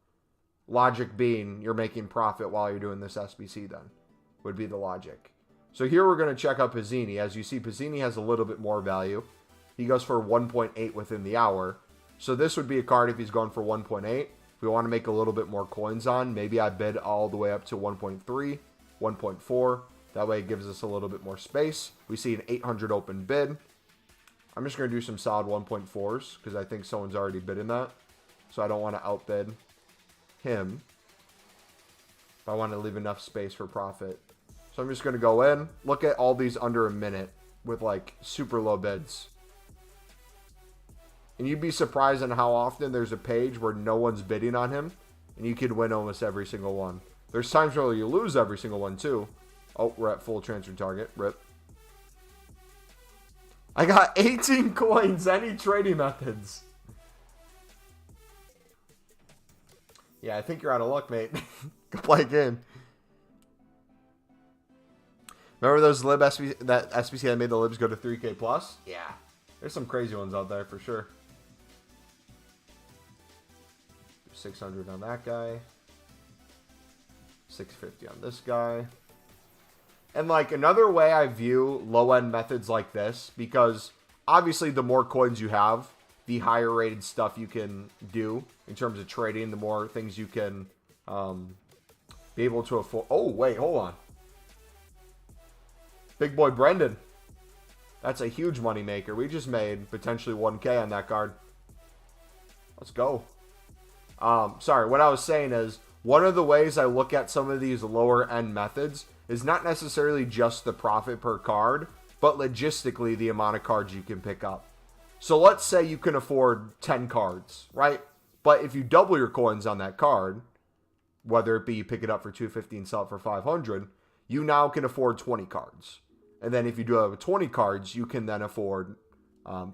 Logic being you're making profit while you're doing this SBC then, would be the logic. So here we're going to check out Pizzini. As you see, Pizzini has a little bit more value. He goes for 1.8 within the hour. So this would be a card if he's going for 1.8. If we want to make a little bit more coins on, maybe I bid all the way up to 1.3, 1.4. That way it gives us a little bit more space. We see an 800 open bid. I'm just going to do some solid 1.4s because I think someone's already bidding that. So I don't want to outbid him. I want to leave enough space for profit. So I'm just going to go in, look at all these under a minute with like super low bids. And you'd be surprised on how often there's a page where no one's bidding on him and you could win almost every single one. There's times where you lose every single one too. Oh, we're at full transfer target. Rip. I got 18 coins. Any trading methods? Yeah, I think you're out of luck, mate. Go play a game. Remember those lib SBC, that SBC that made the libs go to 3K plus? Yeah. There's some crazy ones out there for sure. 600 on that guy. 650 on this guy. And like another way I view low-end methods like this, because obviously the more coins you have, the higher rated stuff you can do in terms of trading, the more things you can be able to afford. Oh, wait, hold on. Big boy Brendan. That's a huge money maker. We just made potentially 1K on that card. Let's go. Sorry, what I was saying is, one of the ways I look at some of these lower end methods is not necessarily just the profit per card, but logistically the amount of cards you can pick up. So let's say you can afford 10 cards, right? But if you double your coins on that card, whether it be you pick it up for 250 and sell it for 500, you now can afford 20 cards. And then if you do have 20 cards, you can then afford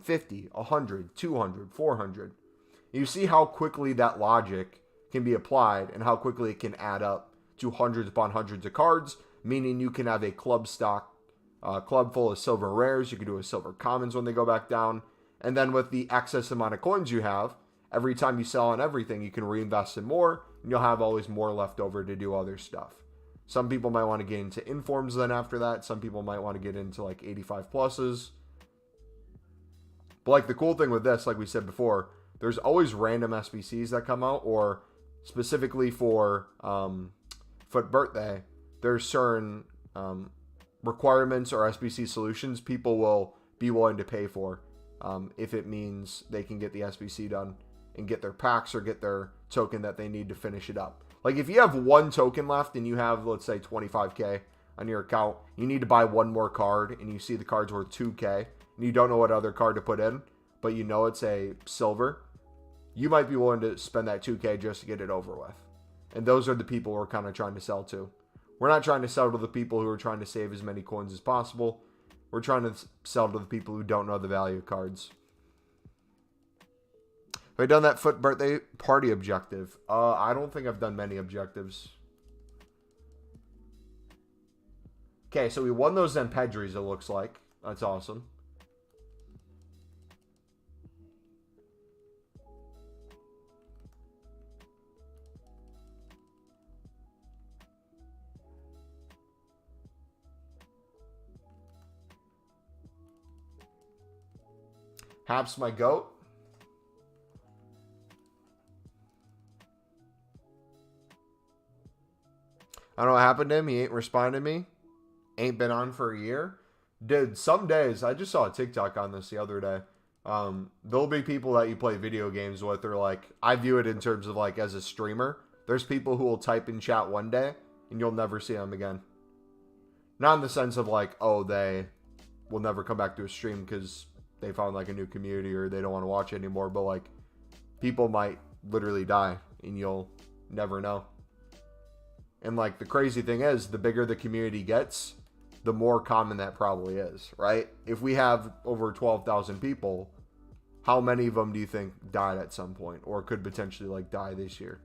50, 100, 200, 400. You see how quickly that logic can be applied and how quickly it can add up to hundreds upon hundreds of cards, meaning you can have a club stock, club full of silver rares. You can do a silver commons when they go back down. And then with the excess amount of coins you have, every time you sell on everything, you can reinvest in more, and you'll have always more left over to do other stuff. Some people might want to get into informs then after that. Some people might want to get into like 85 pluses. But like the cool thing with this, like we said before, there's always random SBCs that come out, or specifically for Foot Birthday, there's certain requirements or SBC solutions people will be willing to pay for if it means they can get the SBC done and get their packs or get their token that they need to finish it up. Like if you have one token left and you have, let's say, 25K on your account, you need to buy one more card and you see the card's worth 2K and you don't know what other card to put in, but you know it's a silver, you might be willing to spend that 2K just to get it over with. And those are the people we're kind of trying to sell to. We're not trying to sell to the people who are trying to save as many coins as possible. We're trying to sell to the people who don't know the value of cards. Have I done that Foot Birthday party objective? I don't think I've done many objectives. Okay, so we won those Zempedries, it looks like. That's awesome. Haps my goat. I don't know what happened to him. He ain't responded to me. Ain't been on for a year. Dude, some days, I just saw a TikTok on this the other day. There'll be people that you play video games with, or like, I view it in terms of like as a streamer. There's people who will type in chat one day and you'll never see them again. Not in the sense of like, oh, they will never come back to a stream because they found like a new community or they don't want to watch it anymore. But like, people might literally die and you'll never know. And like, the crazy thing is, the bigger the community gets, the more common that probably is, right? If we have over 12,000 people, how many of them do you think died at some point or could potentially like die this year?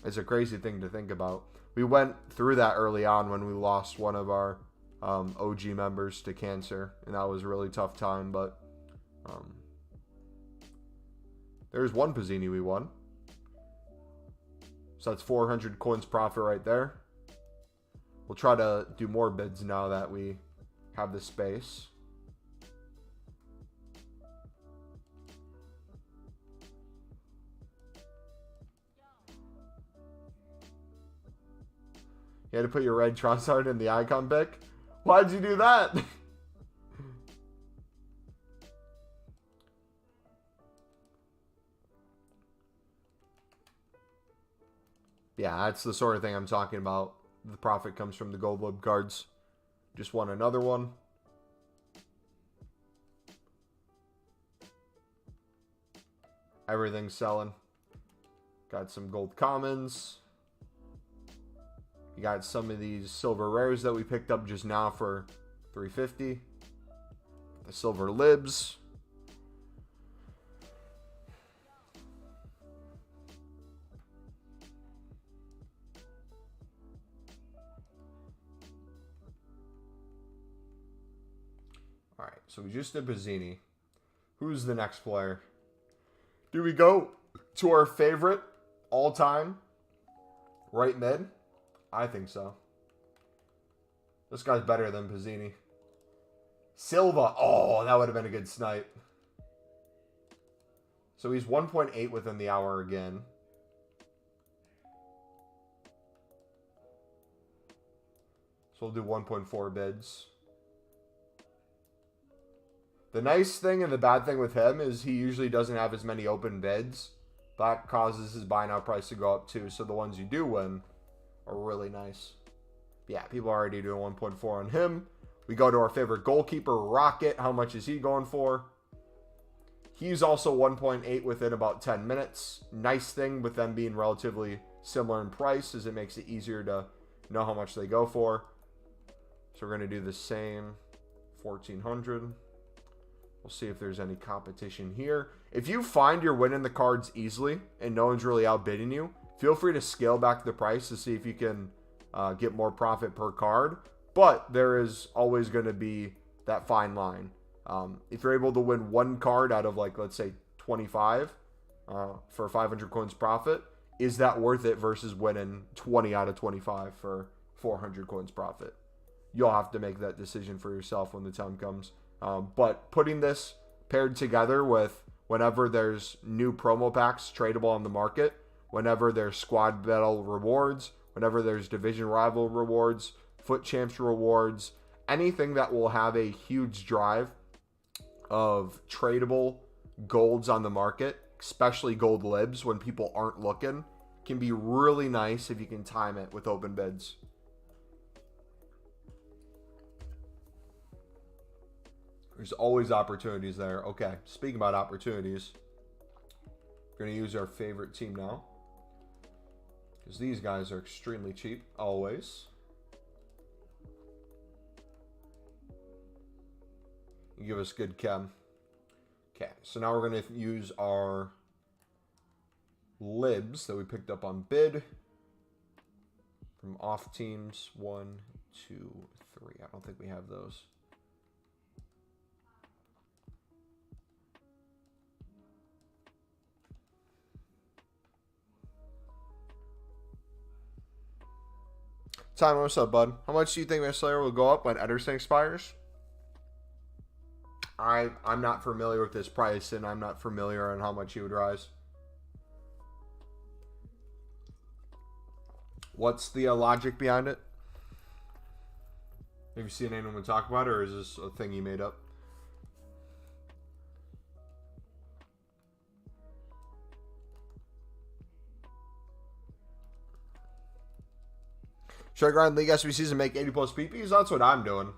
It's a crazy thing to think about. We went through that early on when we lost one of our OG members to cancer, and that was a really tough time, but there's one Pizzini we won. So that's 400 coins profit right there. We'll try to do more bids now that we have the space. You had to put your red Trossard in the icon pick? Why'd you do that? Yeah, that's the sort of thing I'm talking about. The profit comes from the gold lib cards. Just won another one. Everything's selling. Got some gold commons. You got some of these silver rares that we picked up just now for 350. The silver libs. Alright, so we just did Pizzini. Who's the next player? Do we go to our favorite all-time right mid? I think so. This guy's better than Pizzini. Silva. Oh, that would have been a good snipe. So he's 1.8 within the hour again. So we'll do 1.4 bids. The nice thing and the bad thing with him is he usually doesn't have as many open bids. That causes his buy now price to go up too. So the ones you do win are really nice. Yeah, people are already doing 1.4 on him. We go to our favorite goalkeeper, Rocket. How much is he going for? He's also 1.8 within about 10 minutes. Nice thing with them being relatively similar in price is it makes it easier to know how much they go for. So we're going to do the same 1,400. We'll see if there's any competition here. If you find you're winning the cards easily and no one's really outbidding you, feel free to scale back the price to see if you can get more profit per card. But there is always going to be that fine line. If you're able to win one card out of, like, let's say 25 for 500 coins profit, is that worth it versus winning 20 out of 25 for 400 coins profit? You'll have to make that decision for yourself when the time comes. But putting this paired together with whenever there's new promo packs tradable on the market, whenever there's squad battle rewards, whenever there's division rival rewards, foot champs rewards, anything that will have a huge drive of tradable golds on the market, especially gold libs when people aren't looking, can be really nice if you can time it with open bids. There's always opportunities there. Okay, speaking about opportunities, we're going to use our favorite team now, because these guys are extremely cheap, always. You give us good chem. Okay, so now we're going to use our libs that we picked up on bid from off teams. 1, 2, 3. I don't think we have those. Time, what's up, bud? How much do you think my Slayer will go up when Ederson expires? I'm not familiar with this price, and I'm not familiar on how much he would rise. What's the logic behind it? Have you seen anyone talk about it, or is this a thing you made up? Should I grind League SBCs and make 80 plus PPs? That's what I'm doing.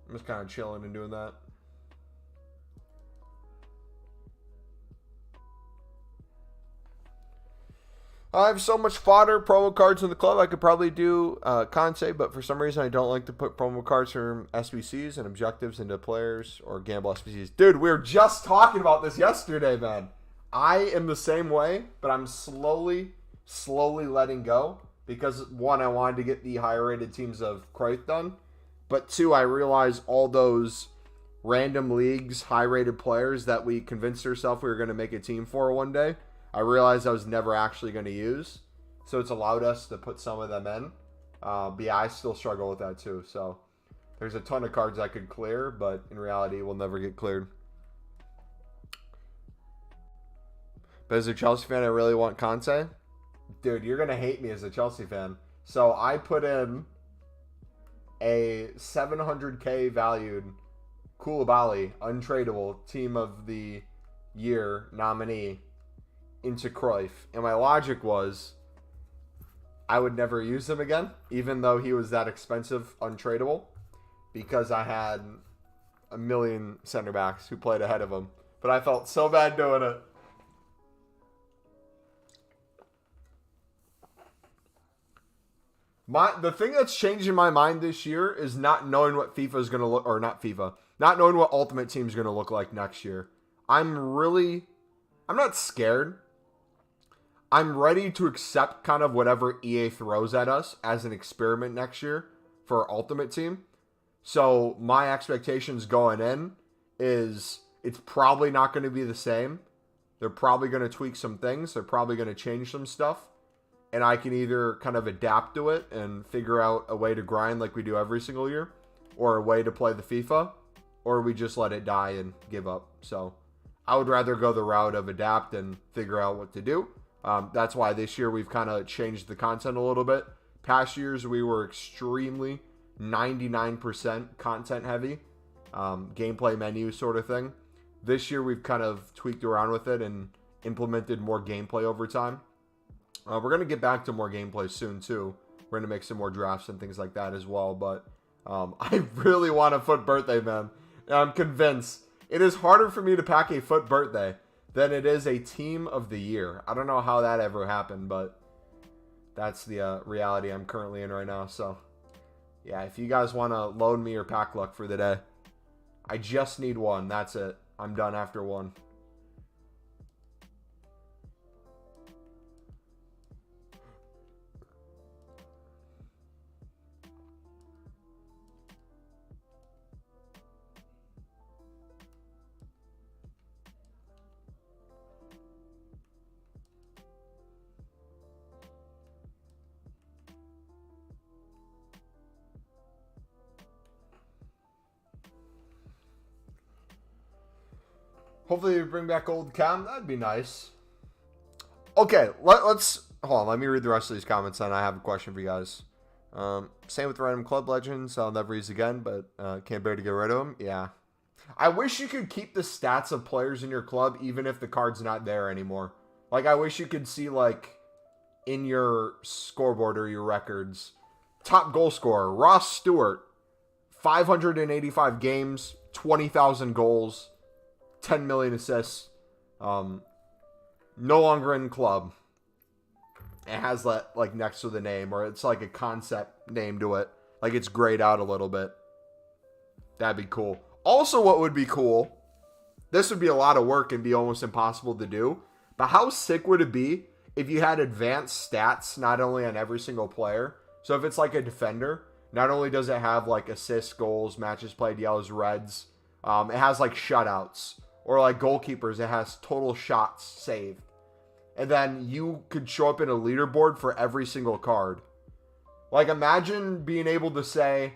I'm just kind of chilling and doing that. I have so much fodder, promo cards in the club. I could probably do Kante, but for some reason I don't like to put promo cards from SBCs and objectives into players or gamble SBCs. Dude, we were just talking about this yesterday, man. I am the same way, but I'm slowly letting go because, one, I wanted to get the higher rated teams of Cruyff done, but two, I realized all those random leagues, high rated players that we convinced ourselves we were going to make a team for one day, I realized I was never actually going to use, so it's allowed us to put some of them in. But yeah, I still struggle with that too. So there's a ton of cards I could clear, but in reality, will never get cleared. But as a Chelsea fan, I really want Kante. Dude, you're going to hate me as a Chelsea fan. So I put in a 700k valued Koulibaly, untradeable, team of the year nominee into Cruyff. And my logic was I would never use him again, even though he was that expensive, untradeable, because I had a million center backs who played ahead of him. But I felt so bad doing it. The thing that's changed in my mind this year is not knowing what FIFA is going to look, or not FIFA, not knowing what Ultimate Team is going to look like next year. I'm not scared. I'm ready to accept kind of whatever EA throws at us as an experiment next year for our Ultimate Team. So my expectations going in is it's probably not going to be the same. They're probably going to tweak some things. They're probably going to change some stuff. And I can either kind of adapt to it and figure out a way to grind like we do every single year, or a way to play the FIFA, or we just let it die and give up. So I would rather go the route of adapt and figure out what to do. That's why this year we've kind of changed the content a little bit. Past years we were extremely 99% content heavy, gameplay menu sort of thing. This year we've kind of tweaked around with it and implemented more gameplay over time. We're going to get back to more gameplay soon too. We're going to make some more drafts and things like that as well. But I really want a FUT birthday, man. And I'm convinced it is harder for me to pack a FUT birthday than it is a team of the year. I don't know how that ever happened, but that's the reality I'm currently in right now. So yeah, if you guys want to loan me your pack luck for the day, I just need one. That's it. I'm done after one. Hopefully we bring back old Cam. That'd be nice. Okay, let's... Hold on, let me read the rest of these comments, and I have a question for you guys. Same with random club legends. I'll never use again, but can't bear to get rid of them. Yeah. I wish you could keep the stats of players in your club, even if the card's not there anymore. Like, I wish you could see, like, in your scoreboard or your records, top goal scorer, Ross Stewart, 585 games, 20,000 goals, 10 million assists, no longer in club. It has that like next to the name, or it's like a concept name to it, like it's grayed out a little bit. That'd be cool. Also, what would be cool, this would be a lot of work and be almost impossible to do, but how sick would it be if you had advanced stats not only on every single player? So if it's like a defender, not only does it have like assists, goals, matches played, yellows, reds, it has like shutouts. Or like goalkeepers, it has total shots saved. And then you could show up in a leaderboard for every single card. Like, imagine being able to say,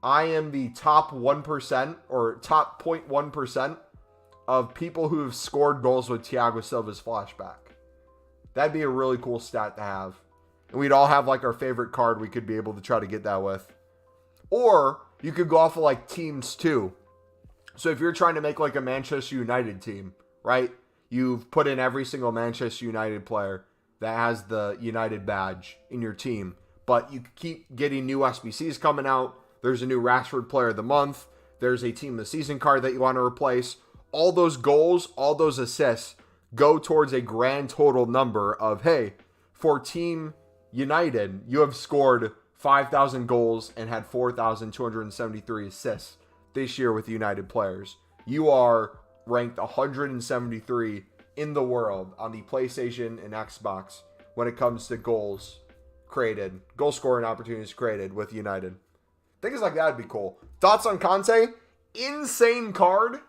I am the top 1% or top 0.1% of people who have scored goals with Thiago Silva's flashback. That'd be a really cool stat to have. And we'd all have like our favorite card we could be able to try to get that with. Or you could go off of like teams too. So if you're trying to make like a Manchester United team, right? You've put in every single Manchester United player that has the United badge in your team. But you keep getting new SBCs coming out. There's a new Rashford Player of the Month. There's a Team of the Season card that you want to replace. All those goals, all those assists go towards a grand total number of, hey, for Team United, you have scored 5,000 goals and had 4,273 assists this year with United players. You are ranked 173 in the world on the PlayStation and Xbox when it comes to goals created, goal scoring opportunities created with United. Things like that would be cool. Thoughts on Kante? Insane card.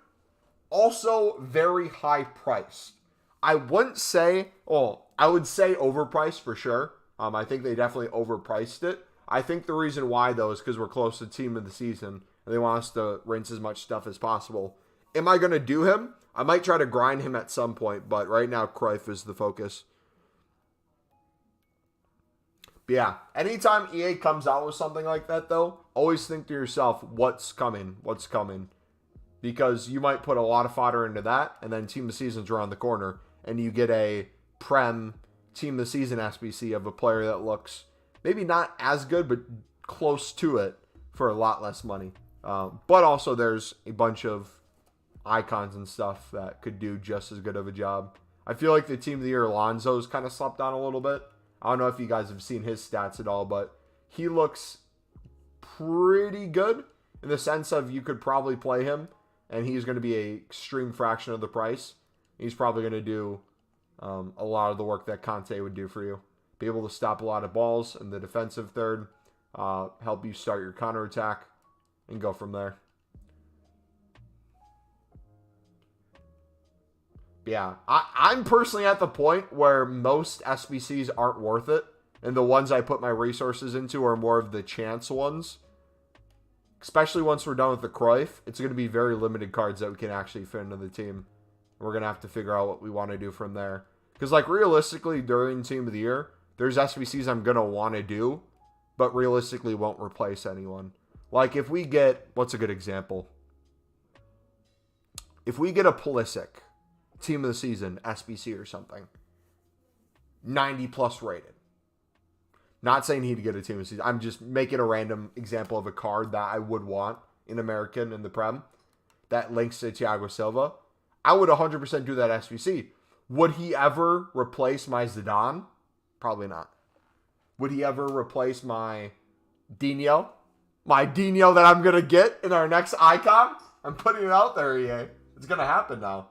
Also very high priced. I wouldn't say, I would say overpriced for sure. I think they definitely overpriced it. I think the reason why, though, is because we're close to Team of the Season, and they want us to rinse as much stuff as possible. Am I going to do him? I might try to grind him at some point, but right now, Cruyff is the focus. But yeah, anytime EA comes out with something like that, though, always think to yourself, what's coming? What's coming? Because you might put a lot of fodder into that, and then Team of the Season's around the corner, and you get a Prem Team of the Season SBC of a player that looks maybe not as good, but close to it for a lot less money. But also there's a bunch of icons and stuff that could do just as good of a job. I feel like the Team of the Year Alonso's kind of slept on a little bit. I don't know if you guys have seen his stats at all, but he looks pretty good in the sense of you could probably play him, and he's going to be an extreme fraction of the price. He's probably going to do a lot of the work that Kante would do for you. Be able to stop a lot of balls in the defensive third, help you start your counterattack, and go from there. But yeah, I'm personally at the point where most SBCs aren't worth it, and the ones I put my resources into are more of the chance ones. Especially once we're done with the Cruyff, it's going to be very limited cards that we can actually fit into the team. We're going to have to figure out what we want to do from there. Because, like, realistically, during Team of the Year, there's SBCs I'm going to want to do, but realistically won't replace anyone. Like, if we get, what's a good example? If we get a Pulisic, Team of the Season, SBC or something, 90 plus rated. Not saying he'd get a Team of the Season. I'm just making a random example of a card that I would want in American in the Prem that links to Thiago Silva. I would 100% do that SBC. Would he ever replace my Zidane? Probably not. Would he ever replace my Dino? My Dino that I'm going to get in our next icon? I'm putting it out there, EA. It's going to happen now.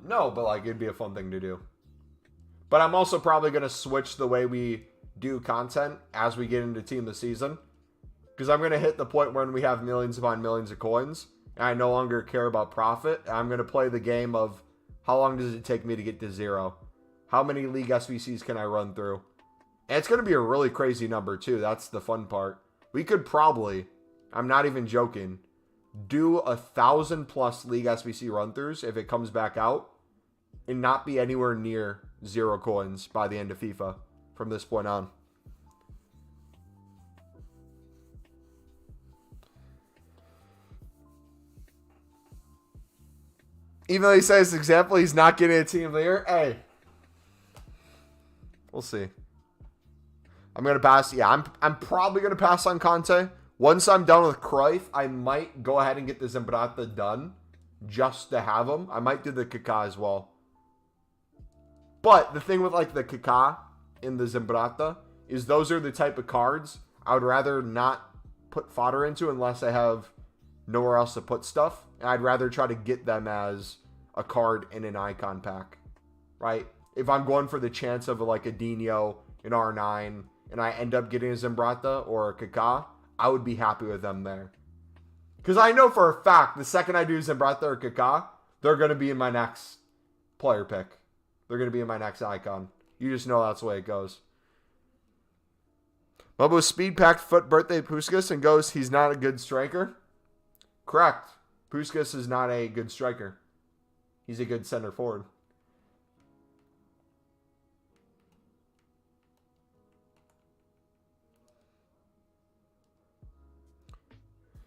No, but like it'd be a fun thing to do. But I'm also probably going to switch the way we do content as we get into Team of the Season. Because I'm going to hit the point when we have millions upon millions of coins. And I no longer care about profit. I'm going to play the game of how long does it take me to get to 0? How many League SBCs can I run through? And it's going to be a really crazy number too. That's the fun part. We could probably, I'm not even joking, do 1,000+ League SBC run-throughs if it comes back out and not be anywhere near 0 coins by the end of FIFA from this point on. Even though he says example, he's not getting a Team of the Year. Hey, we'll see. I'm gonna pass. Yeah, I'm probably gonna pass on Kante. Once I'm done with Cruyff, I might go ahead and get the Zimbrata done just to have him. I might do the Kaká as well. But the thing with like the Kaká and the Zimbrata is those are the type of cards I would rather not put fodder into unless I have nowhere else to put stuff. And I'd rather try to get them as a card in an icon pack, right? If I'm going for the chance of like a Dino, an R9, and I end up getting a Zimbrata or a Kaká, I would be happy with them there. Because I know for a fact, the second I do Zimbrata or Kaká, they're going to be in my next player pick. They're going to be in my next icon. You just know that's the way it goes. Mumbo speed packed foot birthday Puskas and goes, he's not a good striker. Correct. Puskas is not a good striker. He's a good center forward.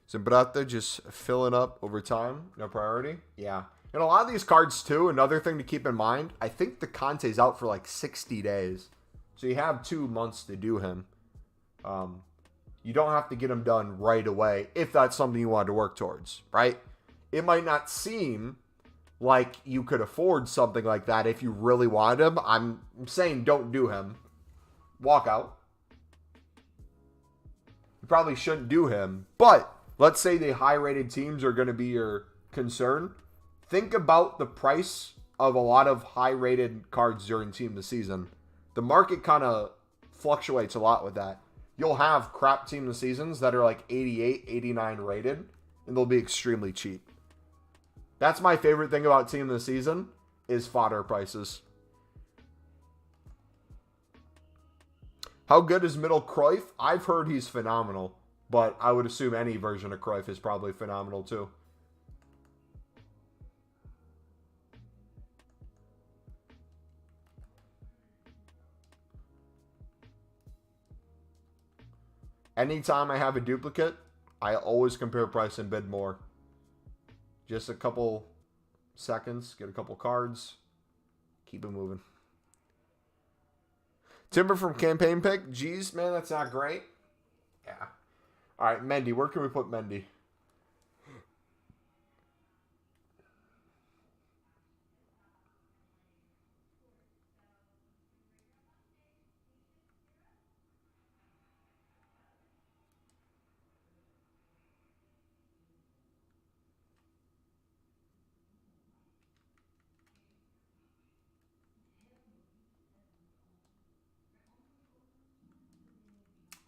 Zimbrata just filling up over time. No priority. Yeah. And a lot of these cards, too, another thing to keep in mind, I think the Kante's out for like 60 days. So you have 2 months to do him. You don't have to get him done right away if that's something you want to work towards, right? It might not seem like you could afford something like that if you really want him. I'm saying don't do him. Walk out. You probably shouldn't do him. But let's say the high-rated teams are going to be your concern. Think about the price of a lot of high-rated cards during Team of the Season. The market kind of fluctuates a lot with that. You'll have crap Team of the Seasons that are like 88, 89 rated, and they'll be extremely cheap. That's my favorite thing about Team of the Season is fodder prices. How good is Middle Cruyff? I've heard he's phenomenal, but I would assume any version of Cruyff is probably phenomenal too. Anytime I have a duplicate, I always compare price and bid more. Just a couple seconds, get a couple cards, keep it moving. Timber from Campaign Pick. Geez, man, that's not great. Yeah. All right, Mendy. Where can we put Mendy?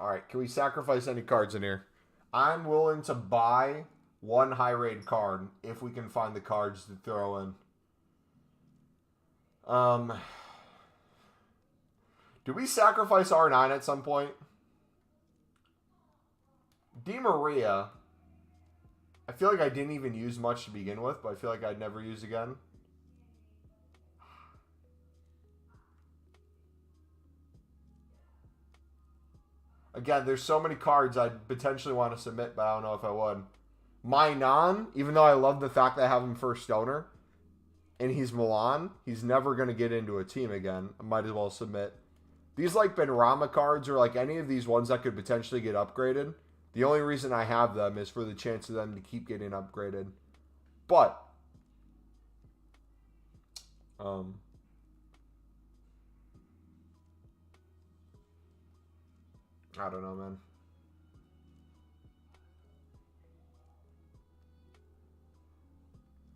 All right, can we sacrifice any cards in here? I'm willing to buy one high-rated card if we can find the cards to throw in. Do we sacrifice R9 at some point? Di Maria, I feel like I didn't even use much to begin with, but I feel like I'd never use again. Again, there's so many cards I'd potentially want to submit, but I don't know if I would. Mainan, even though I love the fact that I have him first owner, and he's Milan, he's never going to get into a team again. I might as well submit. These like Benrahma cards or like any of these ones that could potentially get upgraded, the only reason I have them is for the chance of them to keep getting upgraded. But, I don't know, man.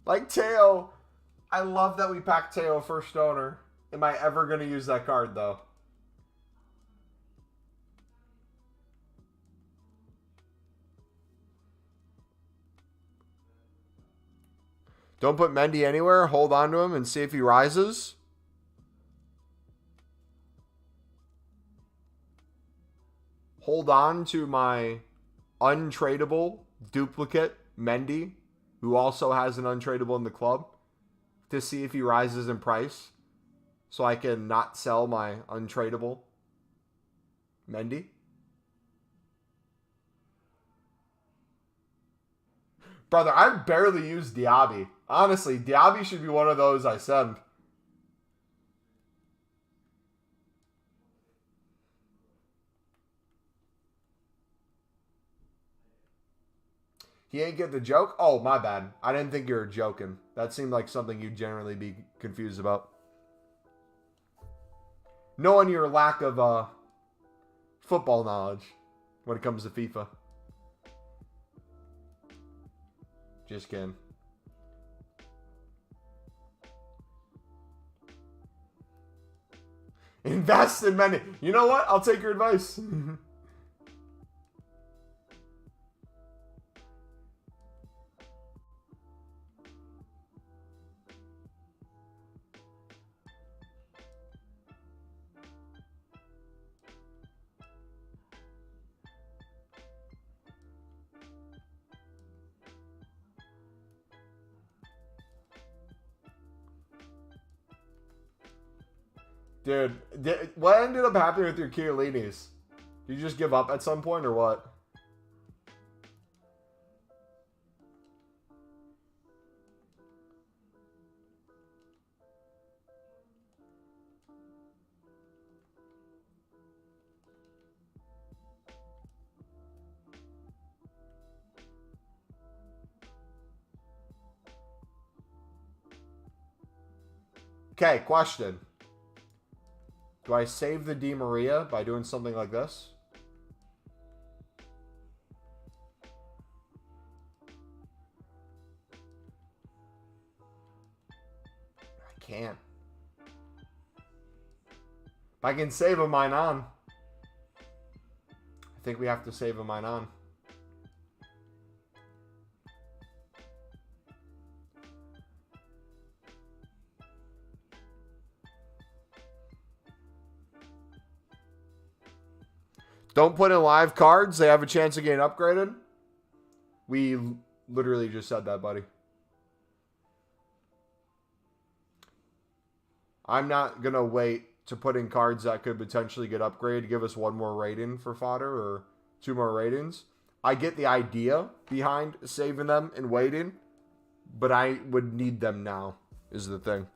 Like Teo. I love that we packed Teo first owner. Am I ever going to use that card, though? Don't put Mendy anywhere. Hold on to him and see if he rises. Hold on to my untradeable duplicate Mendy, who also has an untradeable in the club, to see if he rises in price, so I can not sell my untradeable Mendy. Brother, I've barely used Diaby. Honestly, Diaby should be one of those I send. He ain't get the joke? Oh, my bad. I didn't think you were joking. That seemed like something you'd generally be confused about. Knowing your lack of football knowledge when it comes to FIFA. Just kidding. Invest in many. You know what? I'll take your advice. Dude, what ended up happening with your Chiellini's? Did you just give up at some point or what? Okay, question. Do I save the Di Maria by doing something like this? I can't. If I can save a mine on. I think we have to save a mine on. Don't put in live cards. They have a chance of getting upgraded. We literally just said that, buddy. I'm not going to wait to put in cards that could potentially get upgraded. Give us one more rating for fodder or 2 more ratings. I get the idea behind saving them and waiting. But I would need them now is the thing.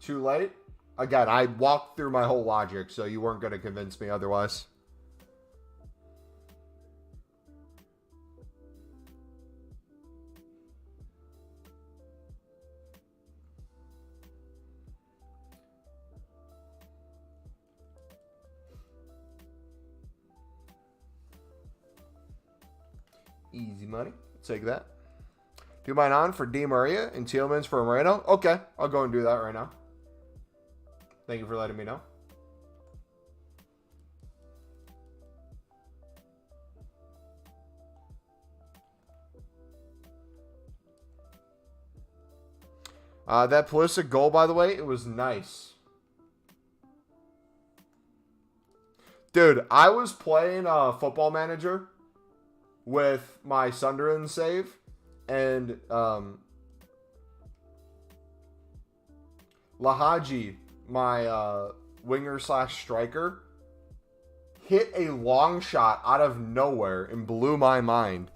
Too late? Again, I walked through my whole logic, so you weren't going to convince me otherwise. Easy money. Take that. Do mine on for Di Maria and Tielemans for Moreno? Okay, I'll go and do that right now. Thank you for letting me know. That Pulisic goal, by the way, it was nice. Dude, I was playing Football Manager with my Centurions save, and Lahaji, my winger slash striker, hit a long shot out of nowhere and blew my mind.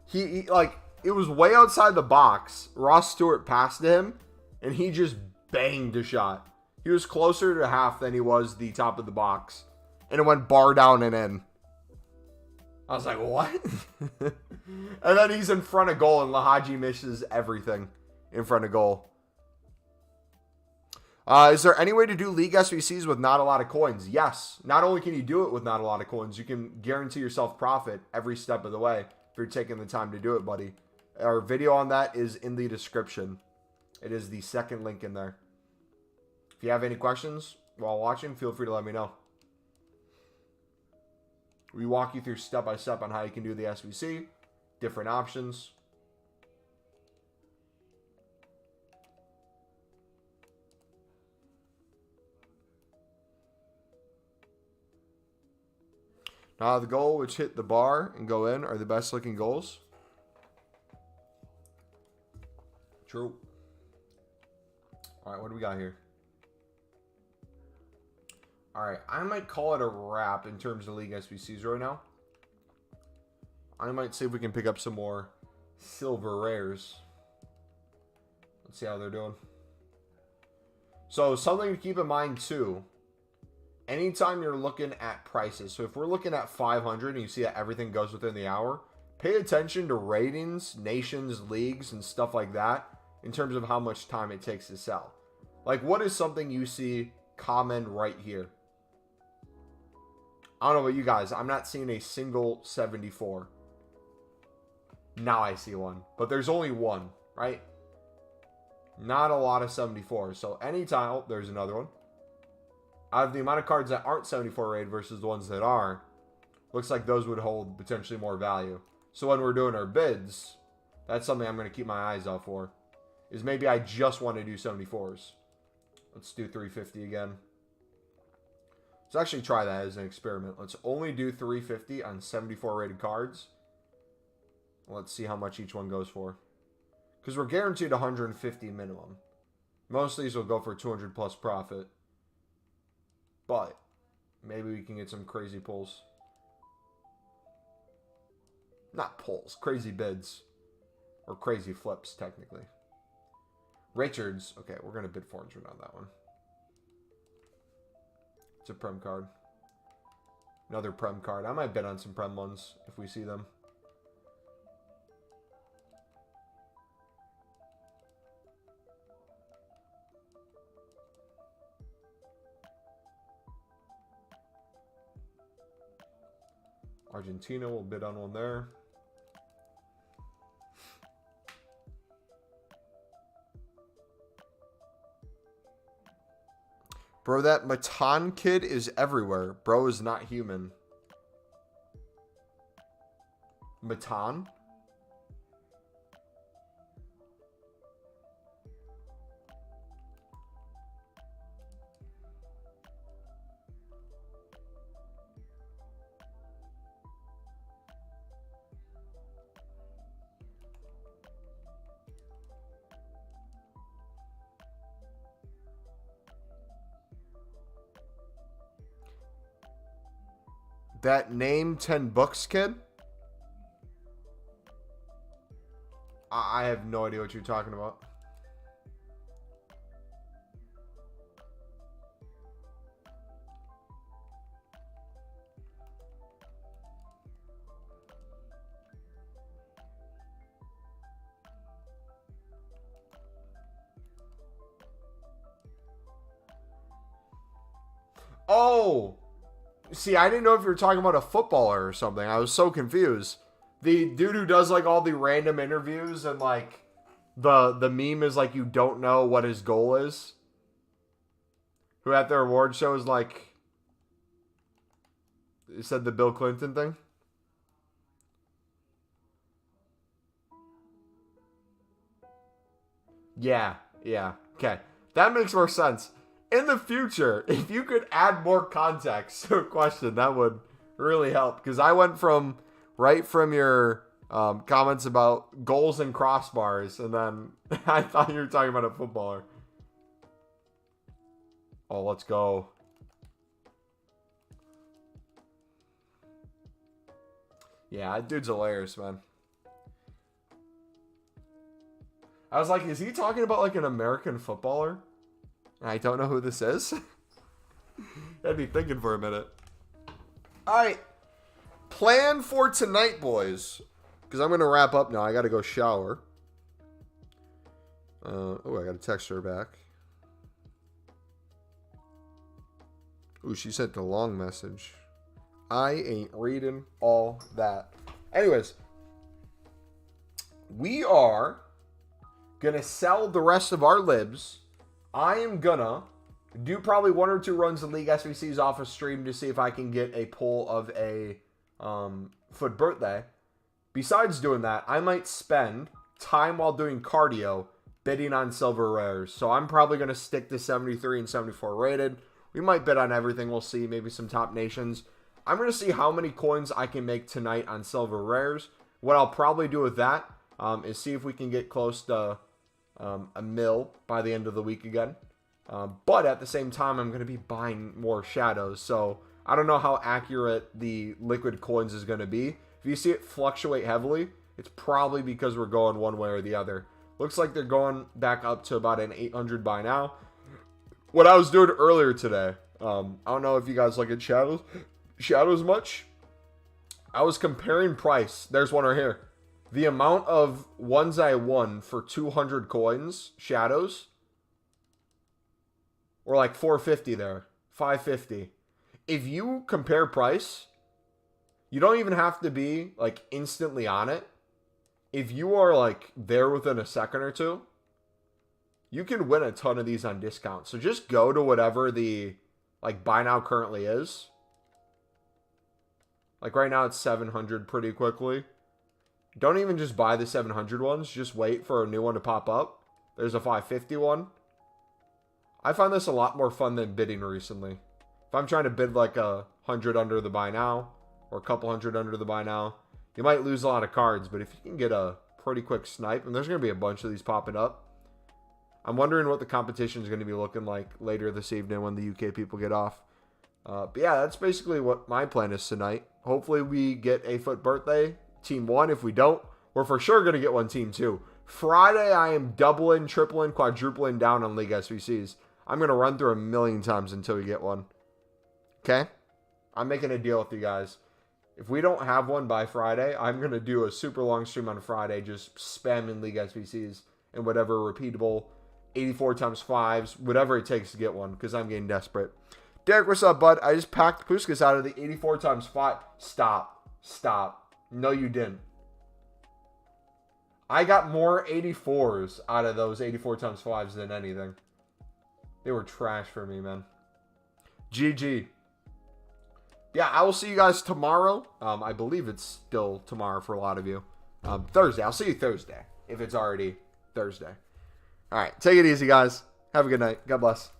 He like, it was way outside the box. Ross Stewart passed to him, and he just banged a shot. He was closer to half than he was the top of the box, and it went bar down and in. I was like, what? And then he's in front of goal, and Lahaji misses everything in front of goal. Is there any way to do League SBCs with not a lot of coins? Yes. Not only can you do it with not a lot of coins, you can guarantee yourself profit every step of the way if you're taking the time to do it, buddy. Our video on that is in the description. It is the second link in there. If you have any questions while watching, feel free to let me know. We walk you through step by step on how you can do the SBC, different options. Now, the goal which hit the bar and go in are the best looking goals. True. All right, what do we got here? All right, I might call it a wrap in terms of League SBCs right now. I might see if we can pick up some more silver rares. Let's see how they're doing. So, something to keep in mind, too. Anytime you're looking at prices, so if we're looking at 500 and you see that everything goes within the hour, pay attention to ratings, nations, leagues, and stuff like that in terms of how much time it takes to sell. Like, what is something you see common right here? I don't know about you guys. I'm not seeing a single 74. Now I see one. But there's only one, right? Not a lot of 74. So anytime... Oh, there's another one. Out of the amount of cards that aren't 74 rated versus the ones that are, looks like those would hold potentially more value. So when we're doing our bids, that's something I'm going to keep my eyes out for. Is maybe I just want to do 74s. Let's do 350 again. Let's actually try that as an experiment. Let's only do 350 on 74 rated cards. Let's see how much each one goes for. Because we're guaranteed 150 minimum. Most of these will go for 200 plus profit. But maybe we can get some crazy pulls. Not pulls, crazy bids. Or crazy flips, technically. Richards. Okay, we're going to bid 400 on that one. It's a Prem card. Another Prem card. I might bid on some Prem ones if we see them. Argentina, will bid on one there. Bro, that Matan kid is everywhere. Bro is not human. Matan? That name 10 books kid? I have no idea what you're talking about. Oh! See, I didn't know if you were talking about a footballer or something. I was so confused. The dude who does, like, all the random interviews and, like, the meme is, like, you don't know what his goal is. Who at their award show is, like, you said the Bill Clinton thing? Yeah. Okay. That makes more sense. In the future, if you could add more context to a question, that would really help. Because I went from right from your comments about goals and crossbars, and then I thought you were talking about a footballer. Oh, let's go. Yeah, that dude's hilarious, man. I was like, is he talking about like an American footballer? I don't know who this is. I'd be thinking for a minute. Alright. Plan for tonight, boys. Because I'm going to wrap up now. I got to go shower. Oh, I got to text her back. Ooh, she sent a long message. I ain't reading all that. Anyways. We are going to sell the rest of our libs. I am gonna do probably 1 or 2 runs in League SBCs off a stream to see if I can get a pull of a foot birthday. Besides doing that, I might spend time while doing cardio bidding on silver rares. So I'm probably going to stick to 73 and 74 rated. We might bid on everything. We'll see. Maybe some top nations. I'm going to see how many coins I can make tonight on silver rares. What I'll probably do with that is see if we can get close to a mil by the end of the week again. But at the same time, I'm going to be buying more shadows. So I don't know how accurate the liquid coins is going to be. If you see it fluctuate heavily, it's probably because we're going one way or the other. Looks like they're going back up to about an 800 by now. What I was doing earlier today, I don't know if you guys look at shadows much. I was comparing price. There's one right here. The amount of ones I won for 200 coins, shadows, or like 450 there, 550. If you compare price, you don't even have to be like instantly on it. If you are like there within a second or two, you can win a ton of these on discount. So just go to whatever the like buy now currently is. Like right now it's 700 pretty quickly. Don't even just buy the 700 ones. Just wait for a new one to pop up. There's a 550 one. I find this a lot more fun than bidding recently. If I'm trying to bid like 100 under the buy now, or a couple hundred under the buy now, you might lose a lot of cards. But if you can get a pretty quick snipe, and there's going to be a bunch of these popping up. I'm wondering what the competition is going to be looking like later this evening when the UK people get off. But yeah, that's basically what my plan is tonight. Hopefully we get a foot birthday. Team 1. If we don't, we're for sure going to get one team 2. Friday, I am doubling, tripling, quadrupling down on League SBCs. I'm going to run through a million times until we get one. Okay? I'm making a deal with you guys. If we don't have one by Friday, I'm going to do a super long stream on Friday just spamming League SBCs and whatever repeatable 84 times 5s, whatever it takes to get one because I'm getting desperate. Derek, what's up, bud? I just packed Puskas out of the 84 times 5. Stop. Stop. No, you didn't. I got more 84s out of those 84 times 5s than anything. They were trash for me, man. GG. Yeah, I will see you guys tomorrow. I believe it's still tomorrow for a lot of you. Thursday. I'll see you Thursday if it's already Thursday. All right. Take it easy, guys. Have a good night. God bless.